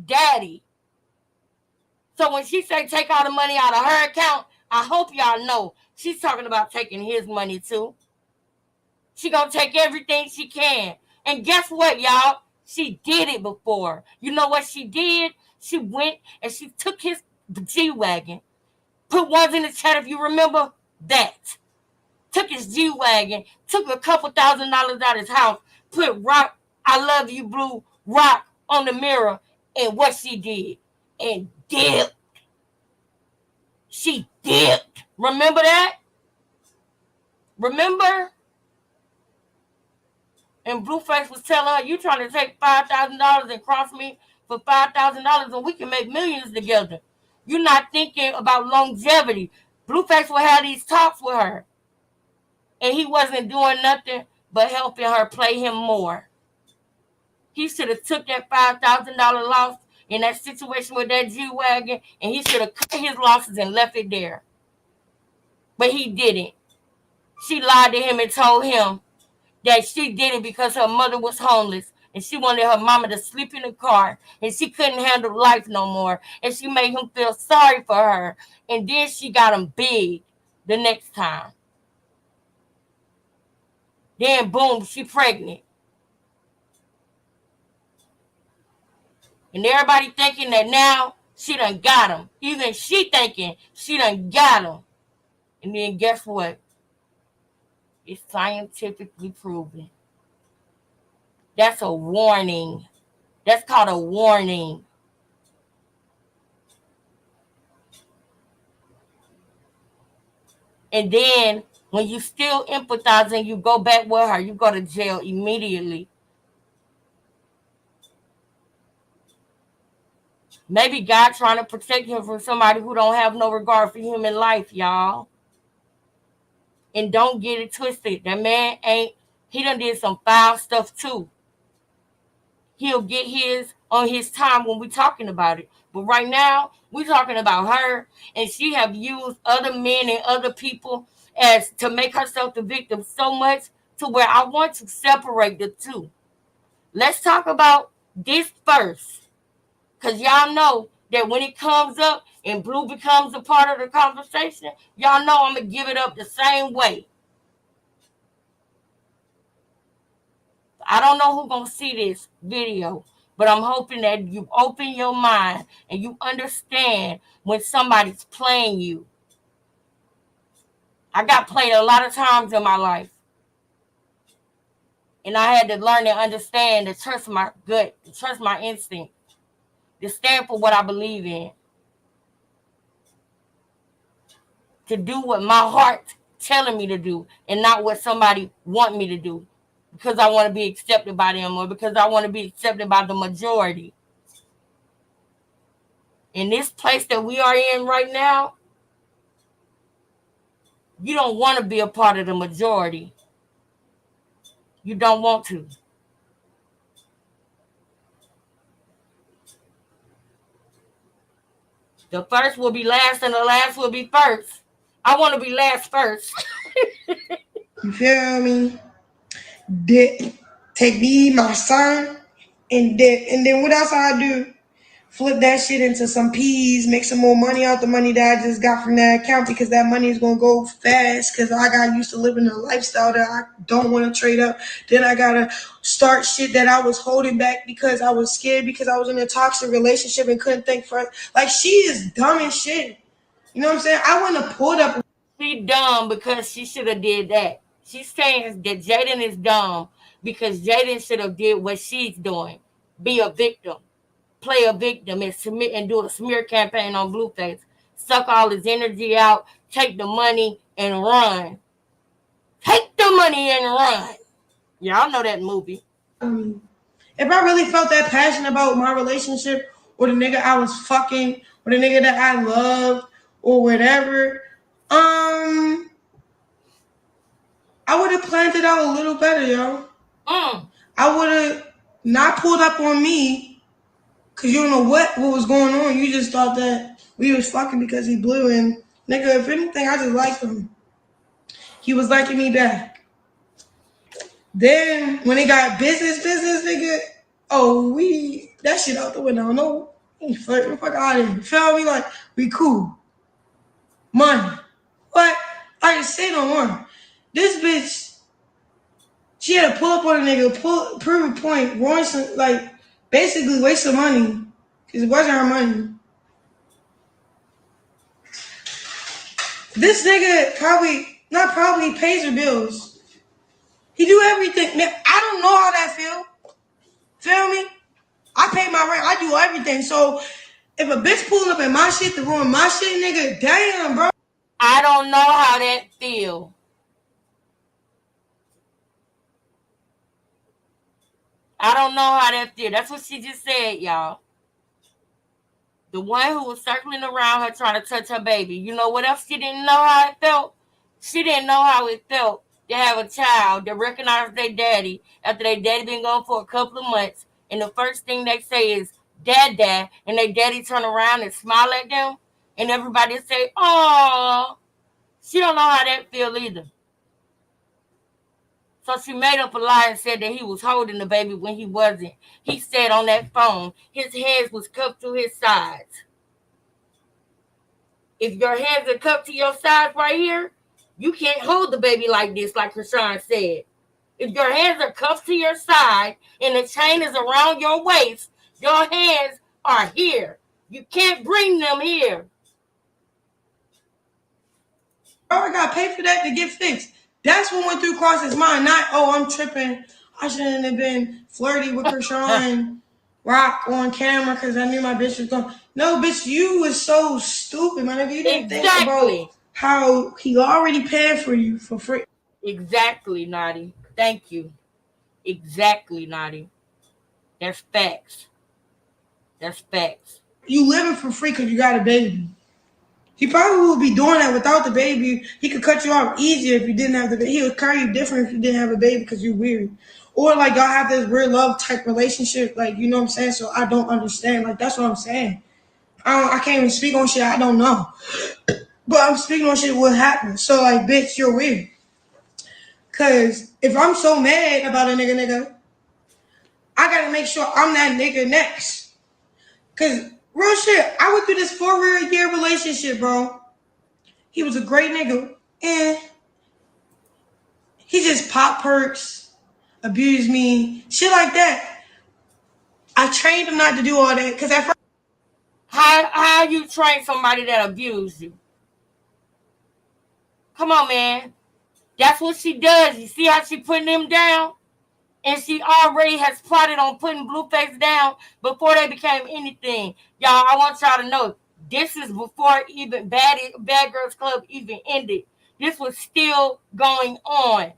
daddy. So when she say take all the money out of her account, I hope y'all know she's talking about taking his money too. She gonna take everything she can. And guess what, y'all? She did it before. You know what she did? She went and she took his G-Wagon. Put ones in the chat if you remember that. Took his G-Wagon, took a couple $1,000 out of his house, put rock, I love you, blue, rock on the mirror, and what she did. And dipped. She dipped. Remember that? Remember? And Blueface was telling her, you trying to take $5,000 and cross me for $5,000 and we can make millions together. You're not thinking about longevity. Blueface will have these talks with her. And he wasn't doing nothing but helping her play him more. He should have took that $5,000 loss in that situation with that G-Wagon, and he should have cut his losses and left it there. But he didn't. She lied to him and told him that she did it because her mother was homeless and she wanted her mama to sleep in the car and she couldn't handle life no more. And she made him feel sorry for her. And then she got him big the next time. Then boom, she pregnant. And everybody thinking that now she done got him. Even she thinking she done got him. And then guess what? It's scientifically proven. That's a warning. That's called a warning. And then when you still empathizing, you go back with her, you go to jail immediately. Maybe God trying to protect him from somebody who don't have no regard for human life, y'all. And don't get it twisted. That man he done did some foul stuff too. He'll get his on his time when we're talking about it. But right now, we're talking about her, and she have used other men and other people as to make herself the victim so much to where I want to separate the two. Let's talk about this first. Because y'all know that when it comes up and Blue becomes a part of the conversation, y'all know I'm going to give it up the same way. I don't know who's going to see this video, but I'm hoping that you open your mind and you understand when somebody's playing you. I got played a lot of times in my life. And I had to learn and understand to trust my gut, to trust my instinct, to stand for what I believe in, to do what my heart telling me to do and not what somebody want me to do because I want to be accepted by them or because I want to be accepted by the majority. In this place that we are in right now, you don't want to be a part of the majority. You don't want to. The first will be last and the last will be first. I want to be last first. You feel me? Take me, my son, and then what else I do? Flip that shit into some peas, make some more money out the money that I just got from that account because that money is going to go fast because I got used to living a lifestyle that I don't want to trade up. Then I got to start shit that I was holding back because I was scared because I was in a toxic relationship and couldn't think for it. Like, she is dumb as shit. You know what I'm saying? I want to pull up. She dumb because she should have did that. She's saying that Jaden is dumb because Jaden should have did what she's doing. Be a victim. Play a victim and submit and do a smear campaign on Blueface. Suck all his energy out, take the money and run. Take the money and run. Y'all know that movie. If I really felt that passion about my relationship or the nigga I was fucking or the nigga that I loved or whatever, I would have planned it out a little better, yo. I would have not pulled up on me because you don't know what was going on. You just thought that we was fucking because he blew. And nigga, if anything, I just liked him. He was liking me back. Then when it got business, nigga, that shit out the window. No, fuck out of here. You feel me? Like, we cool. Money. But I can say no more. This bitch, she had to pull up on a nigga, prove a point, ruin some, like, basically waste some money. Because it wasn't her money. This nigga not probably pays her bills. He do everything. Man, I don't know how that feel. Feel me? I pay my rent. I do everything. So if a bitch pulling up in my shit to ruin my shit, nigga, damn, bro. I don't know how that feel. I don't know how that feel. That's what she just said, y'all. The one who was circling around her trying to touch her baby. You know what else she didn't know how it felt? She didn't know how it felt to have a child that recognized their daddy after their daddy been gone for a couple of months. And the first thing they say is, Dad, Dad. And their daddy turn around and smile at them. And everybody say, oh, she don't know how that feel either. So she made up a lie and said that he was holding the baby when he wasn't. He said on that phone, his hands was cupped to his sides. If your hands are cupped to your sides right here, you can't hold the baby like this, like Krishan said. If your hands are cuffed to your side and the chain is around your waist, your hands are here. You can't bring them here. I got paid for that to get fixed. That's what went through Cross's mind. Not, oh, I'm tripping. I shouldn't have been flirty with Krishan Rock on camera because I knew my bitch was going. No, bitch, you was so stupid, man. If you didn't think about how he already paid for you for free. Exactly, Naughty. Thank you. Exactly, Naughty. That's facts. That's facts. You living for free because you got a baby. He probably would be doing that without the baby. He could cut you off easier if you didn't have the baby. He would carry you different if you didn't have a baby because you're weird. Or like y'all have this weird love type relationship, like, you know what I'm saying? So I don't understand. Like, that's what I'm saying. I can't even speak on shit I don't know. But I'm speaking on shit what happened. So like, bitch, you're weird. Cause if I'm so mad about a nigga, I gotta make sure I'm that nigga next. Cause real shit, I went through this 4-year relationship, bro. He was a great nigga. And he just popped perks, abused me, shit like that. I trained him not to do all that. Cause at first, how you train somebody that abused you? Come on, man. That's what she does. You see how she putting him down? And she already has plotted on putting Blueface down before they became anything. Y'all, I want y'all to know, this is before even Bad Girls Club even ended. This was still going on.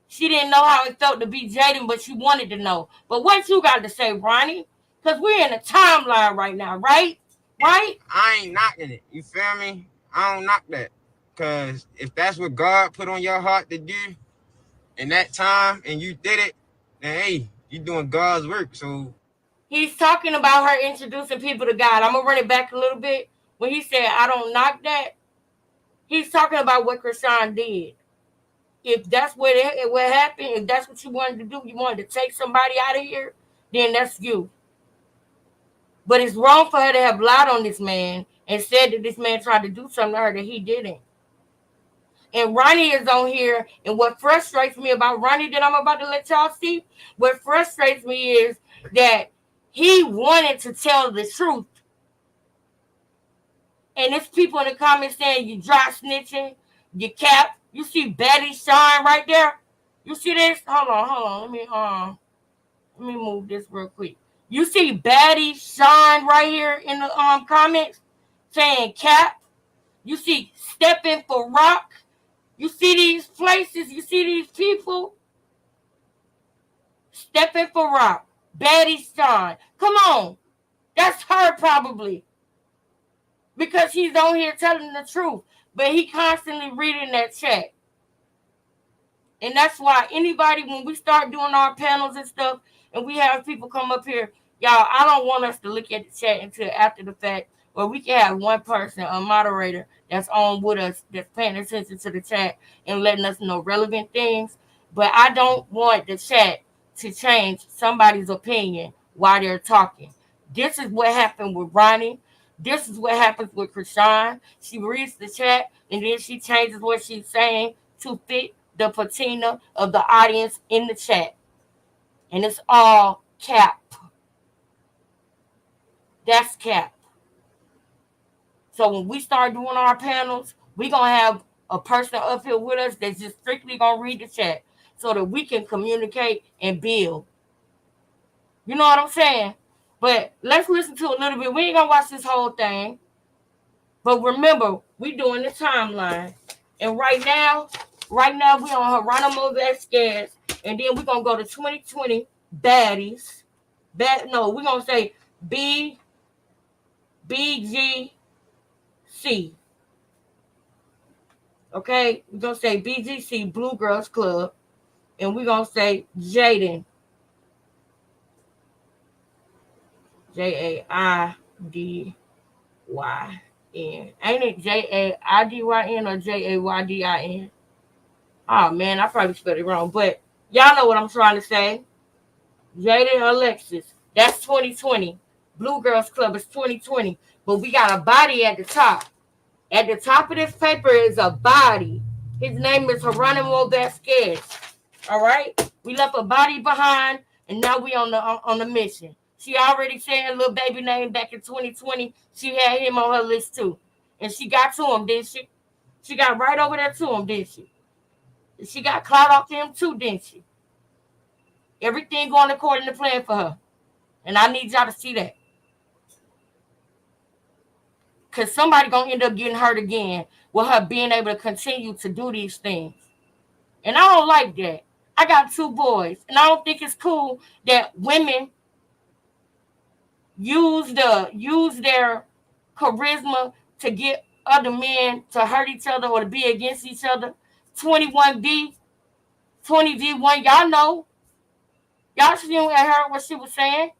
She didn't know how it felt to be Jaden, but she wanted to know. But what you got to say, Ronnie? Because we're in a timeline right now, right? Right? I ain't knocking it. You feel me? I don't knock that. Because if that's what God put on your heart to do in that time and you did it, then hey, you doing God's work. So he's talking about her introducing people to God. I'm going to run it back a little bit. When he said, I don't knock that, he's talking about what Krishan did. If that's what happened, if that's what you wanted to do, you wanted to take somebody out of here, then that's you. But it's wrong for her to have lied on this man and said that this man tried to do something to her that he didn't. And Ronnie is on here, and what frustrates me about Ronnie that I'm about to let y'all see, what frustrates me is that he wanted to tell the truth. And there's people in the comments saying you dry snitching, you cap. You see Betty Shine right there? You see this? Hold on. Let me move this real quick. You see Betty Shine right here in the comments saying cap. You see Stepping for Rock. You see these places. You see these people. Stepping for Rock. Betty Shine. Come on. That's her probably. Because he's on here telling the truth. But he constantly reading that chat. And that's why anybody, when we start doing our panels and stuff, and we have people come up here, y'all, I don't want us to look at the chat until after the fact, where we can have one person, a moderator, that's on with us, that's paying attention to the chat and letting us know relevant things. But I don't want the chat to change somebody's opinion while they're talking. This is what happened with Ronnie. This is what happens with Krishan. She reads the chat and then she changes what she's saying to fit the patina of the audience in the chat. And it's all cap. That's cap. So when we start doing our panels, we're going to have a person up here with us that's just strictly going to read the chat so that we can communicate and build. You know what I'm saying? But let's listen to a little bit. We ain't going to watch this whole thing. But remember, we doing the timeline. And right now we on Geronimo Vasquez. And then we're going to go to 2020 baddies. We're going to say BGC. Okay? We're going to say BGC, Blue Girls Club. And we're going to say Jaden. Jaidyn. Ain't it Jaidyn or Jaydyn? Oh man, I probably spelled it wrong, but y'all know what I'm trying to say. Jaden Alexis, that's 2020. Blue Girls Club is 2020, but we got a body at the top. At the top of this paper is a body. His name is Geronimo Vasquez. All right, we left a body behind, and now we on the mission. She already said a little baby name back in 2020. She had him on her list too. And she got to him, didn't she? She got right over there to him, didn't she? She got clout off to him too, didn't she? Everything going according to plan for her. And I need y'all to see that. Because somebody going to end up getting hurt again with her being able to continue to do these things. And I don't like that. I got 2 boys. And I don't think it's cool that women use their charisma to get other men to hurt each other or to be against each other. 21B, 20V1, y'all know. Y'all should have heard what she was saying.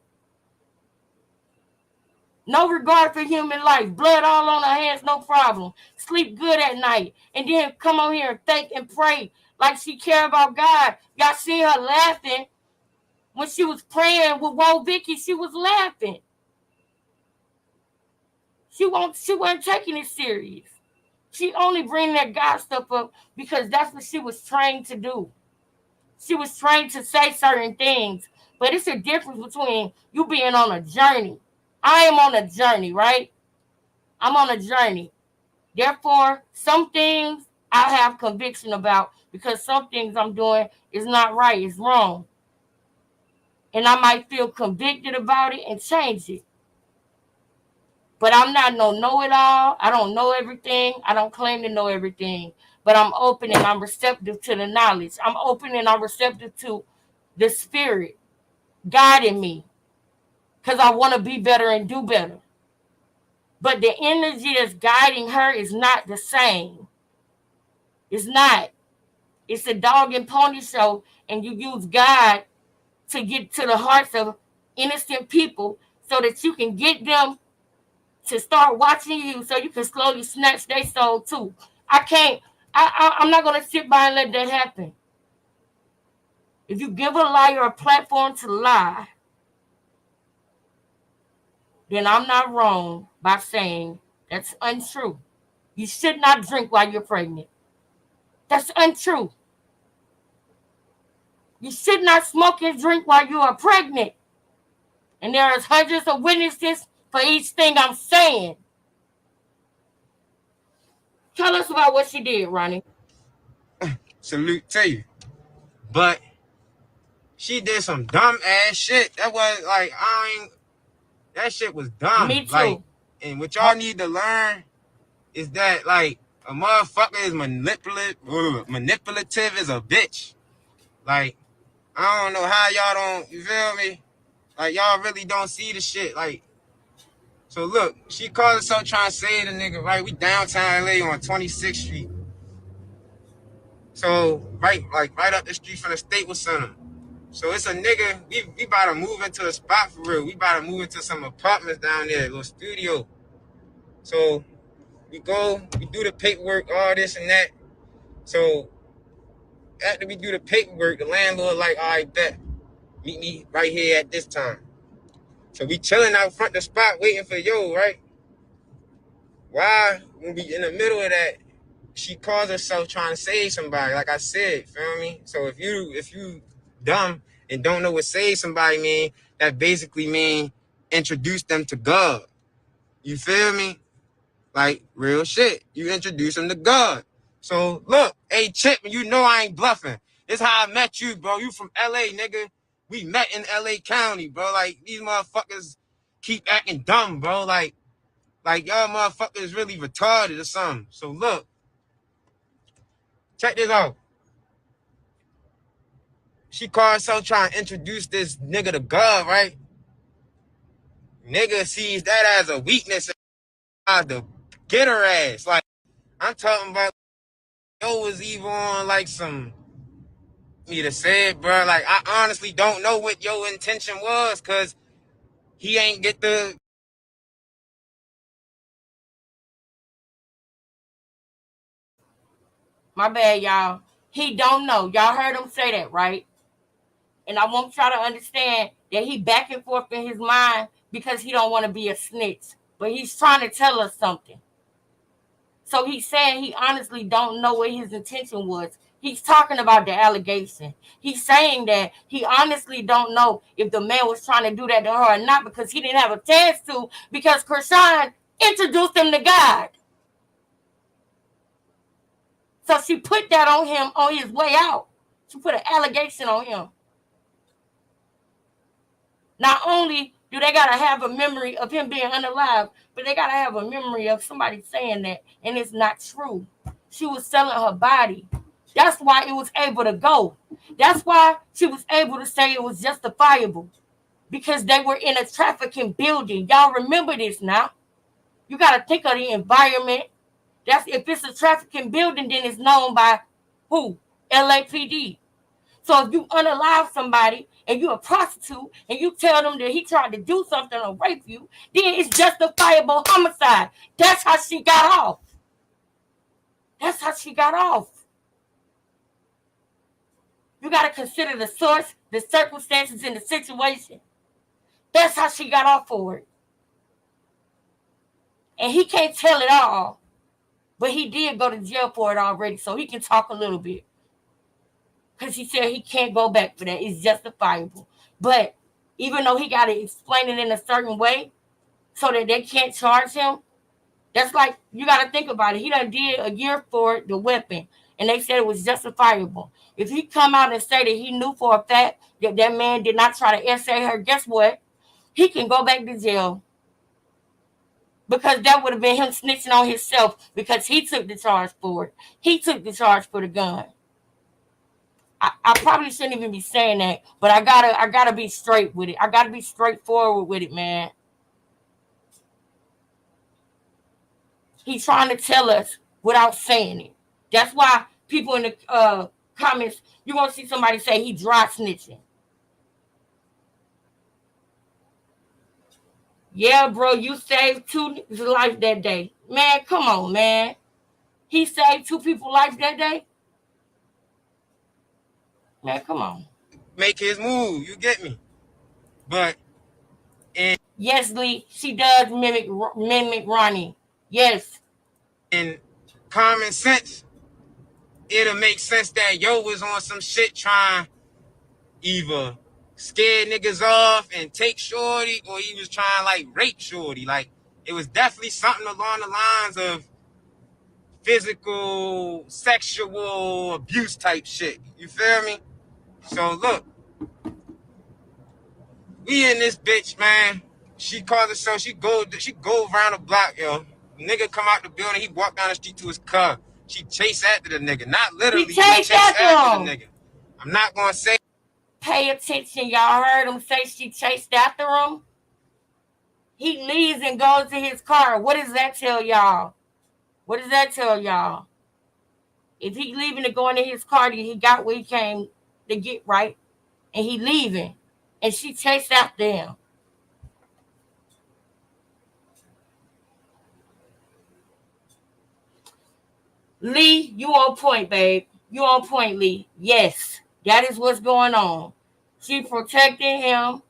No regard for human life. Blood all on her hands, no problem. Sleep good at night. And then come on here and thank and pray like she care about God. Y'all see her laughing. When she was praying with Woe Vicky, she was laughing. She wasn't taking it serious. She only bring that God stuff up because that's what she was trained to do. She was trained to say certain things. But it's a difference between you being on a journey. I am on a journey, right? I'm on a journey. Therefore, some things I have conviction about because some things I'm doing is not right. It's wrong. And I might feel convicted about it and change it. But I'm not no know-it-all. I don't know everything. I don't claim to know everything. But I'm open and I'm receptive to the knowledge. I'm open and I'm receptive to the spirit guiding me. Because I want to be better and do better. But the energy that's guiding her is not the same. It's not. It's a dog and pony show. And you use God to get to the hearts of innocent people so that you can get them to start watching you so you can slowly snatch their soul too. I'm not going to sit by and let that happen. If you give a liar a platform to lie, then I'm not wrong by saying that's untrue. You should not drink while you're pregnant. That's untrue. You should not smoke and drink while you are pregnant. And there are hundreds of witnesses for each thing I'm saying. Tell us about what she did, Ronnie. Salute to you. But she did some dumb ass shit. That was like, that shit was dumb. Me too. Like, and what y'all need to learn is that, like, a motherfucker is manipulative as a bitch. Like, I don't know how y'all don't, you feel me? Like, y'all really don't see the shit. Like, so look, she called herself trying to save the nigga, right? We downtown LA on 26th Street. So, right up the street from the Staples Center. So it's a nigga, we about to move into a spot for real. We about to move into some apartments down there, a little studio. So we go, we do the paperwork, all this and that. So after we do the paperwork, the landlord like, all right, bet, meet me right here at this time. So we chilling out front the spot waiting for yo, right? why when we in the middle of that, she calls herself trying to save somebody. Like I said, feel me? So if you dumb and don't know what save somebody mean, that basically mean introduce them to God. You feel me? Like real shit. You introduce them to God. So look, hey Chip, you know I ain't bluffing. This how I met you, bro. You from LA, nigga. We met in LA County, bro. Like these motherfuckers keep acting dumb, bro. Like y'all motherfuckers really retarded or something. So look, check this out. She called herself trying to introduce this nigga to God, right? Nigga sees that as a weakness and tries to get her ass. Like, I'm talking about, yo was even on like some, me to say it, bro. Like, I honestly don't know what your intention was, cause he ain't get the. My bad, y'all. He don't know. Y'all heard him say that, right? And I want y'all to understand that he back and forth in his mind because he don't want to be a snitch. But he's trying to tell us something. So he's saying he honestly don't know what his intention was. He's talking about the allegation. He's saying that he honestly don't know if the man was trying to do that to her or not because he didn't have a chance to because Krishan introduced him to God. So she put that on him on his way out. She put an allegation on him. Not only do they got to have a memory of him being unalive, but they got to have a memory of somebody saying that, and it's not true. She was selling her body. That's why it was able to go. That's why she was able to say it was justifiable, because they were in a trafficking building. Y'all remember this now. You got to think of the environment. That's if it's a trafficking building, then it's known by who? LAPD. So if you unalive somebody and you're a prostitute and you tell them that he tried to do something or rape you, then it's justifiable homicide. That's how she got off. That's how she got off. You got to consider the source, the circumstances, and the situation. That's how she got off for it. And he can't tell it all, but he did go to jail for it already, so he can talk a little bit. Because he said he can't go back for that. It's justifiable. But even though he got to explain it in a certain way so that they can't charge him, that's like, you got to think about it. He done did a year for the weapon, and they said it was justifiable. If he come out and say that he knew for a fact that that man did not try to essay her, guess what? He can go back to jail. Because that would have been him snitching on himself because he took the charge for it. He took the charge for the gun. I probably shouldn't even be saying that, but I gotta be straight with it. I gotta be straightforward with it, man. He's trying to tell us without saying it. That's why people in the comments, you're gonna see somebody say he dry snitching. Yeah, bro, you saved 2 lives that day. Man, come on, man. He saved 2 people's lives that day? Man, come on. Make his move, you get me? But yes, Lee, she does mimic Ronnie. Yes. In common sense, it'll make sense that yo was on some shit trying either scare niggas off and take shorty, or he was trying like rape shorty. Like it was definitely something along the lines of physical, sexual abuse type shit. You feel me? So look, we in this bitch, man. She called herself, she go around the block, yo. Nigga come out the building, he walk down the street to his car. She chase after the nigga. Not literally, He chased after the nigga. I'm not gonna say. Pay attention, y'all heard him say she chased after him. He leaves and goes to his car. What does that tell y'all? What does that tell y'all? If he leaving to go into his car, he got where he came to get, right? And he leaving. And she chased after him. Lee, you on point, babe. You on point, Lee. Yes, that is what's going on. She protecting him,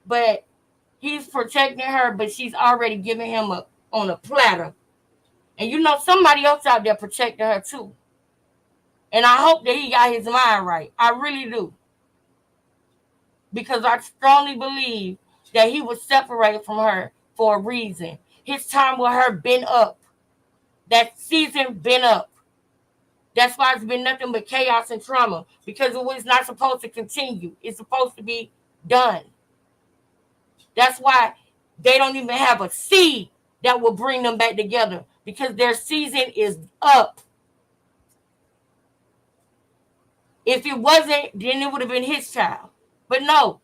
but he's protecting her, but she's already giving him up. on a platter. And you know somebody else out there protecting her too. And I hope that he got his mind right. I really do. Because I strongly believe that he was separated from her for a reason. His time with her been up. That season been up. That's why it's been nothing but chaos and trauma. Because it was not supposed to continue. It's supposed to be done. That's why they don't even have a seed that will bring them back together. Because their season is up. If it wasn't, then it would have been his child. But no,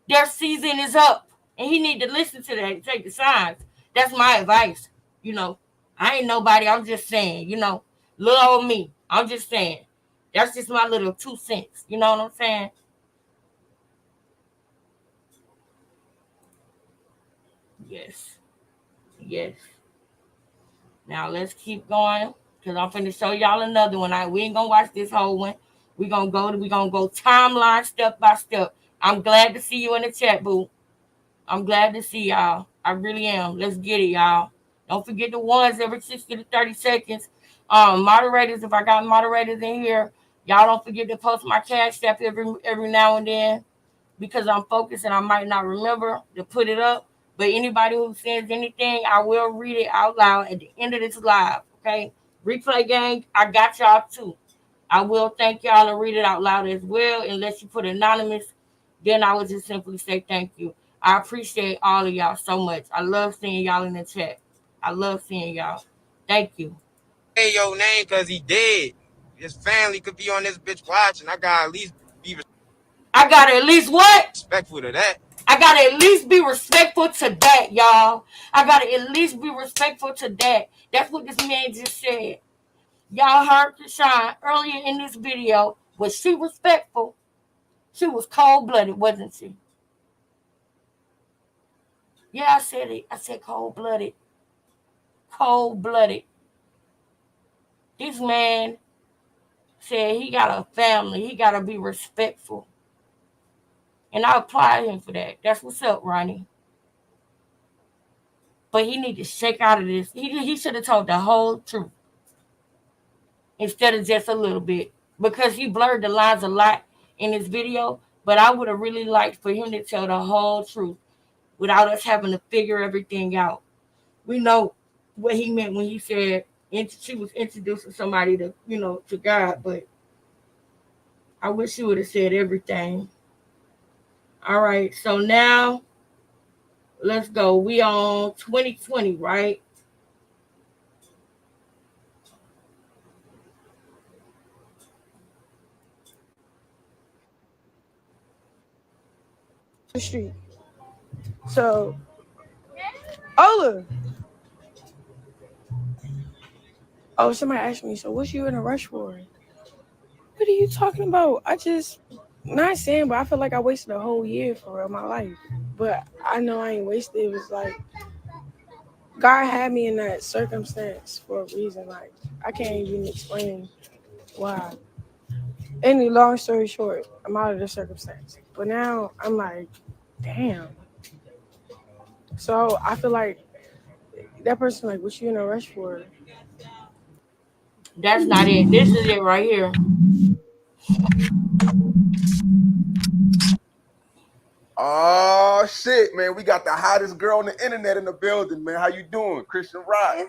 their season is up. And he need to listen to that and take the signs. That's my advice. You know, I ain't nobody. I'm just saying, you know, little old me. I'm just saying. That's just my little 2 cents. You know what I'm saying? Yes. Yes. Now let's keep going. Because I'm finna show y'all another one. We ain't gonna watch this whole one. We're gonna go timeline step by step. I'm glad to see you in the chat, boo. I'm glad to see y'all. I really am. Let's get it, y'all. Don't forget the ones every 60 to 30 seconds. Moderators, if I got moderators in here, y'all don't forget to post my cash app every now and then because I'm focused and I might not remember to put it up. But anybody who says anything, I will read it out loud at the end of this live. Okay? Replay gang, I got y'all too. I will thank y'all and read it out loud as well. Unless you put anonymous, then I would just simply say thank you. I appreciate all of y'all so much. I love seeing y'all in the chat. I love seeing y'all. Thank you. Say your name because he dead. His family could be on this bitch watching. I gotta at least be I gotta at least what? respectful to that. I gotta at least be respectful to that, y'all. I gotta at least be respectful to that. That's what this man just said. Y'all heard Krishan earlier in this video. Was she respectful? She was cold-blooded, wasn't she? Yeah, I said it. I said cold-blooded. Cold-blooded. This man said he got a family. He got to be respectful. And I applaud him for that. That's what's up, Ronnie. But he need to shake out of this. He should have told the whole truth instead of just a little bit. Because he blurred the lines a lot in his video. But I would have really liked for him to tell the whole truth without us having to figure everything out. We know what he meant when he said she was introducing somebody to, to God, but I wish he would have said everything. All right, so now let's go. We on 2020, right? The street. So, Ola. Oh, somebody asked me, so what's you in a rush for? What are you talking about? Not saying, but I feel like I wasted a whole year for real, my life. But I know I ain't wasted. It was like, God had me in that circumstance for a reason. Like, I can't even explain why. Any long story short, I'm out of the circumstance. But now I'm like, damn. So I feel like that person like, what you in a rush for? That's not it. This is it right here. Oh shit, man! We got the hottest girl on the internet in the building, man. How you doing, Christian Rock?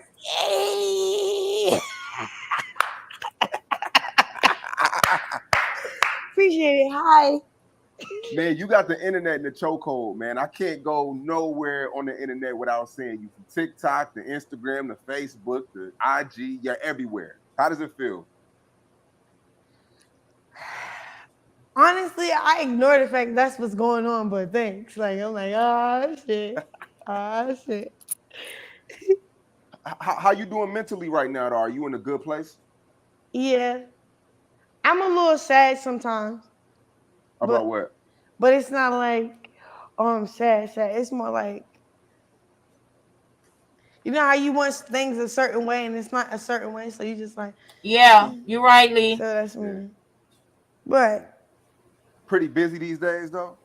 Appreciate it. Hi. Man, you got the internet in the chokehold, man. I can't go nowhere on the internet without seeing you. From TikTok, the Instagram, the Facebook, the IG, you're everywhere. How does it feel? Honestly, I ignore the fact that's what's going on, but thanks. Like, I'm like, oh, shit. Oh, shit. How you doing mentally right now, though? Are you in a good place? Yeah. I'm a little sad sometimes. About what? But it's not like, oh, I'm sad. It's more like, you know how you want things a certain way and it's not a certain way, so you just like. Yeah, you're right, Lee. So that's me. Yeah. But. Pretty busy these days, though?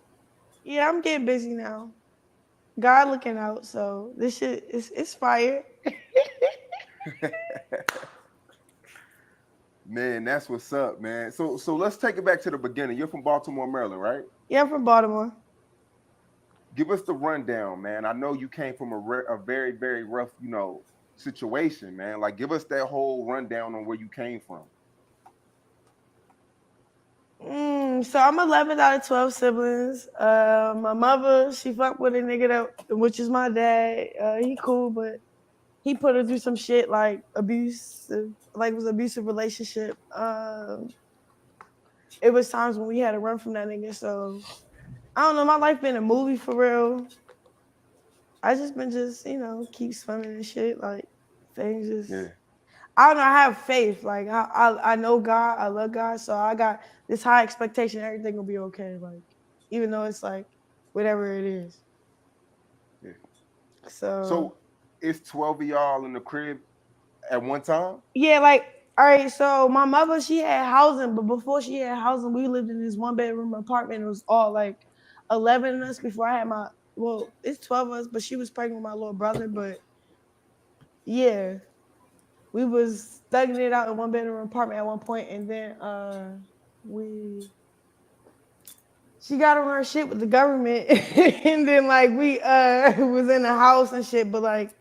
Yeah, I'm getting busy now. God looking out. So this shit it's fire. Man, that's what's up, man. So let's take it back to the beginning. You're from Baltimore, Maryland, right? Yeah, I'm from Baltimore. Give us the rundown, man. I know you came from a very, very rough, situation, man. Like, give us that whole rundown on where you came from. So I'm 11 out of 12 siblings. My mother, she fucked with a nigga which is my dad. He cool, but he put her through some shit like abusive, like it was an abusive relationship. It was times when we had to run from that nigga. So I don't know. My life been a movie for real. I just been keep swimming and shit. Like things just. Yeah. I don't know. I have faith. Like I know God. I love God. So I got this high expectation. Everything will be okay. Like even though it's like whatever it is. Yeah. So it's 12 of y'all in the crib at one time? yeah, like all right. So my mother, she had housing, but before she had housing, we lived in this 1-bedroom apartment. It was all like 11 of us before I had it's 12 of us, but she was pregnant with my little brother. But yeah, we was thugging it out in 1-bedroom apartment at one point, and then she got on her shit with the government, and then like we was in the house and shit, but like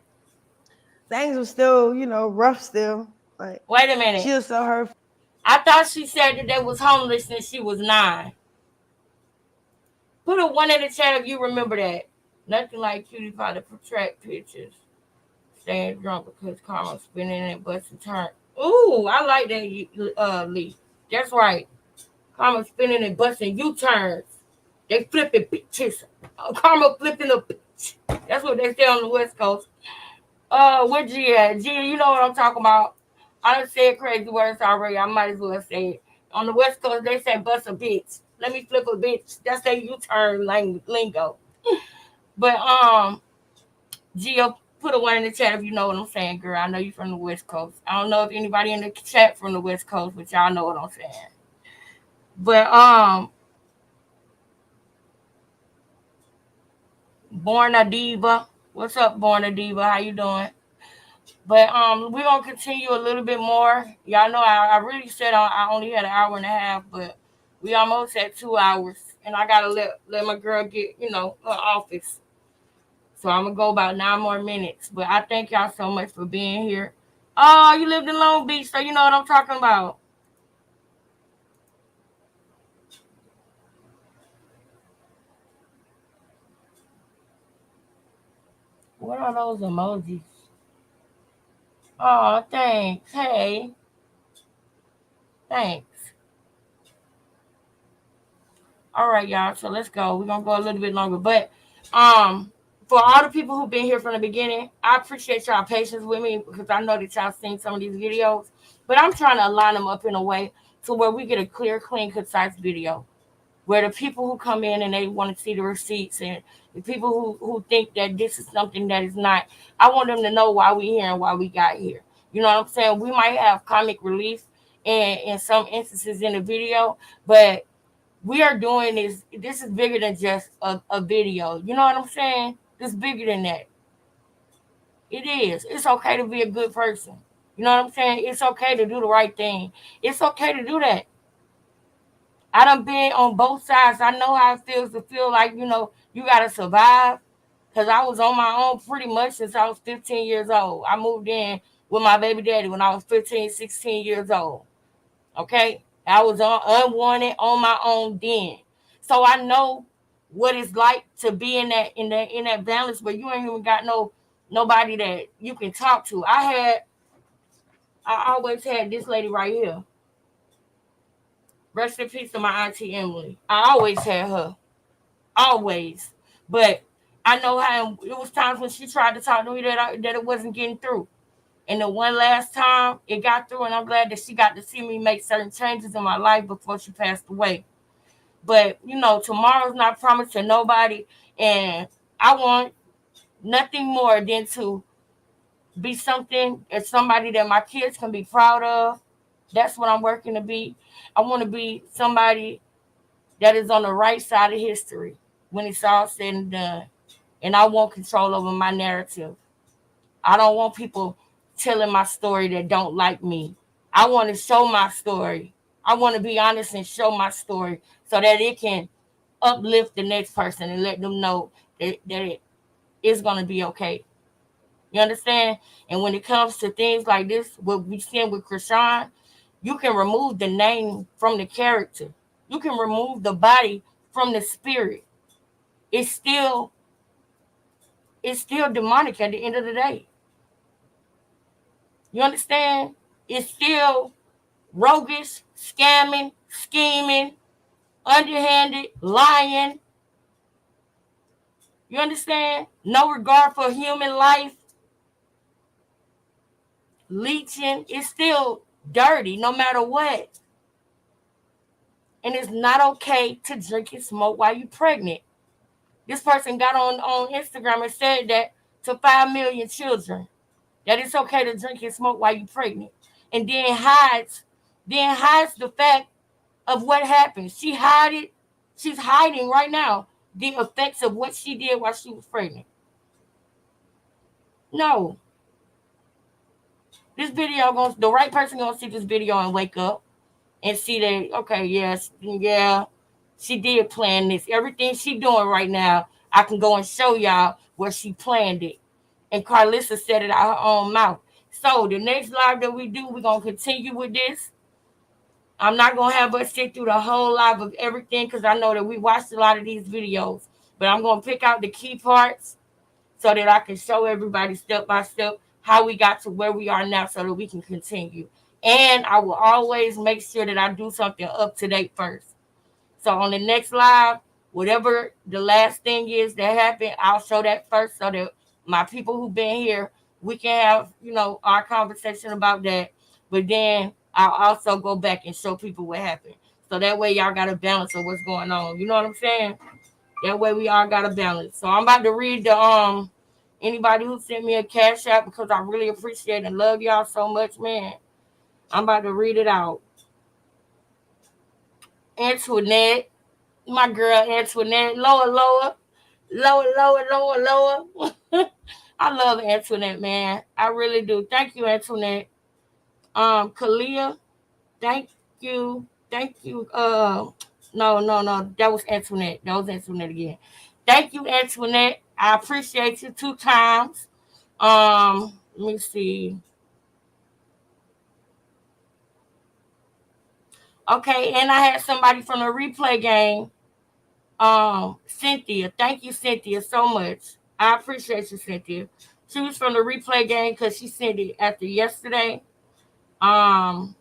things were still rough still. Like Wait a minute. she was so hurt. I thought she said that they was homeless since she was 9. Put a 1 in the chat if you remember that. Nothing like cutie pie to protract pictures. Staying drunk because karma spinning and busting turn. Ooh, I like that, Lee. That's right. Karma spinning and busting U-turns. They flipping bitches. Karma flipping a bitch. That's what they say on the West Coast. Where G at? G, you know what I'm talking about. I done said crazy words already. I might as well say it. On the West Coast, they say bust a bitch. Let me flip a bitch. That's their U-turn lingo. But Gio, put a 1 in the chat if you know what I'm saying, girl. I know you from the West Coast. I don't know if anybody in the chat from the West Coast, but y'all know what I'm saying. But Born a Diva. What's up, Born a Diva? How you doing? But we're gonna continue a little bit more. Y'all know I really said I only had an hour and a half, but we almost at 2 hours, and I gotta let my girl get her office. So I'm gonna go about 9 more minutes. But I thank y'all so much for being here. Oh, you lived in Long Beach, so you know what I'm talking about. What are those emojis? Oh, thanks. Hey. Thanks. All right, y'all. So let's go. We're gonna go a little bit longer. But for all the people who've been here from the beginning, I appreciate y'all patience with me because I know that y'all seen some of these videos. But I'm trying to align them up in a way to where we get a clear, clean, concise video. Where the people who come in and they want to see the receipts and the people who think that this is something that is not, I want them to know why we here and why we got here. You know what I'm saying? We might have comic relief and in some instances in the video, but we are doing this is bigger than just a video. You know what I'm saying? It's bigger than that. It is. It's okay to be a good person. You know what I'm saying? It's okay to do the right thing. It's okay to do that. I done been on both sides. I know how it feels to feel like, you got to survive. Because I was on my own pretty much since I was 15 years old. I moved in with my baby daddy when I was 15, 16 years old. Okay? I was unwanted on my own then. So I know what it's like to be in that balance where you ain't even got nobody that you can talk to. I always had this lady right here. Rest in peace to my auntie Emily. I always had her. Always. But I know how it was times when she tried to talk to me that it wasn't getting through. And the one last time it got through, and I'm glad that she got to see me make certain changes in my life before she passed away. But, tomorrow's not promised to nobody. And I want nothing more than to be something as somebody that my kids can be proud of. That's what I'm working to be. I want to be somebody that is on the right side of history when it's all said and done. And I want control over my narrative. I don't want people telling my story that don't like me. I want to show my story. I want to be honest and show my story so that it can uplift the next person and let them know that it's going to be okay. You understand? And when it comes to things like this, what we seen with Krishan, you can remove the name from the character. You can remove the body from the spirit. It's still demonic at the end of the day. You understand? It's still roguish, scamming, scheming, underhanded, lying. You understand? No regard for human life, leeching. It's still dirty no matter what. And it's not okay to drink and smoke while you're pregnant. This person got on Instagram and said that to 5 million children, that it's okay to drink and smoke while you're pregnant. And then hides the fact of what happened. She's hiding right now the effects of what she did while she was pregnant. No. This video, the right person gonna see this video and wake up and see that, okay, yes, yeah, she did plan this. Everything she doing right now, I can go and show y'all where she planned it. And Carlissa said it out her own mouth. So the next live that we do, we're gonna continue with this. I'm not going to have us sit through the whole live of everything because I know that we watched a lot of these videos. But I'm going to pick out the key parts so that I can show everybody step by step how we got to where we are now so that we can continue. And I will always make sure that I do something up to date first. So on the next live, whatever the last thing is that happened, I'll show that first so that my people who've been here, we can have, our conversation about that. But then I'll also go back and show people what happened. So that way y'all got a balance of what's going on. You know what I'm saying? That way we all got a balance. So I'm about to read the anybody who sent me a cash app because I really appreciate and love y'all so much, man. I'm about to read it out. Antoinette, my girl Antoinette, lower. I love Antoinette, man. I really do. Thank you, Antoinette. Kalia, thank you. No. That was Antoinette. Again. Thank you, Antoinette. I appreciate you 2 times. Let me see. Okay, and I had somebody from the replay game. Cynthia. Thank you, Cynthia, so much. I appreciate you, Cynthia. She was from the replay game because she sent it after yesterday. So,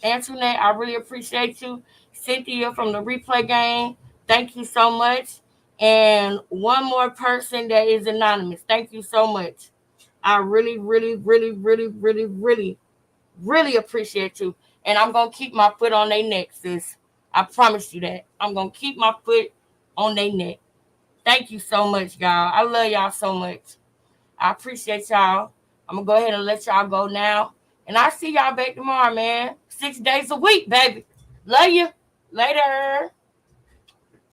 Antoinette, I really appreciate you. Cynthia from the replay game, thank you so much. And one more person that is anonymous, thank you so much. I really, really, really, really, really, really, really appreciate you. And I'm going to keep my foot on their neck, sis. I promise you that. I'm going to keep my foot on their neck. Thank you so much, y'all. I love y'all so much. I appreciate y'all. I'm going to go ahead and let y'all go now. And I'll see y'all back tomorrow, man. 6 days a week, baby. Love you. Later.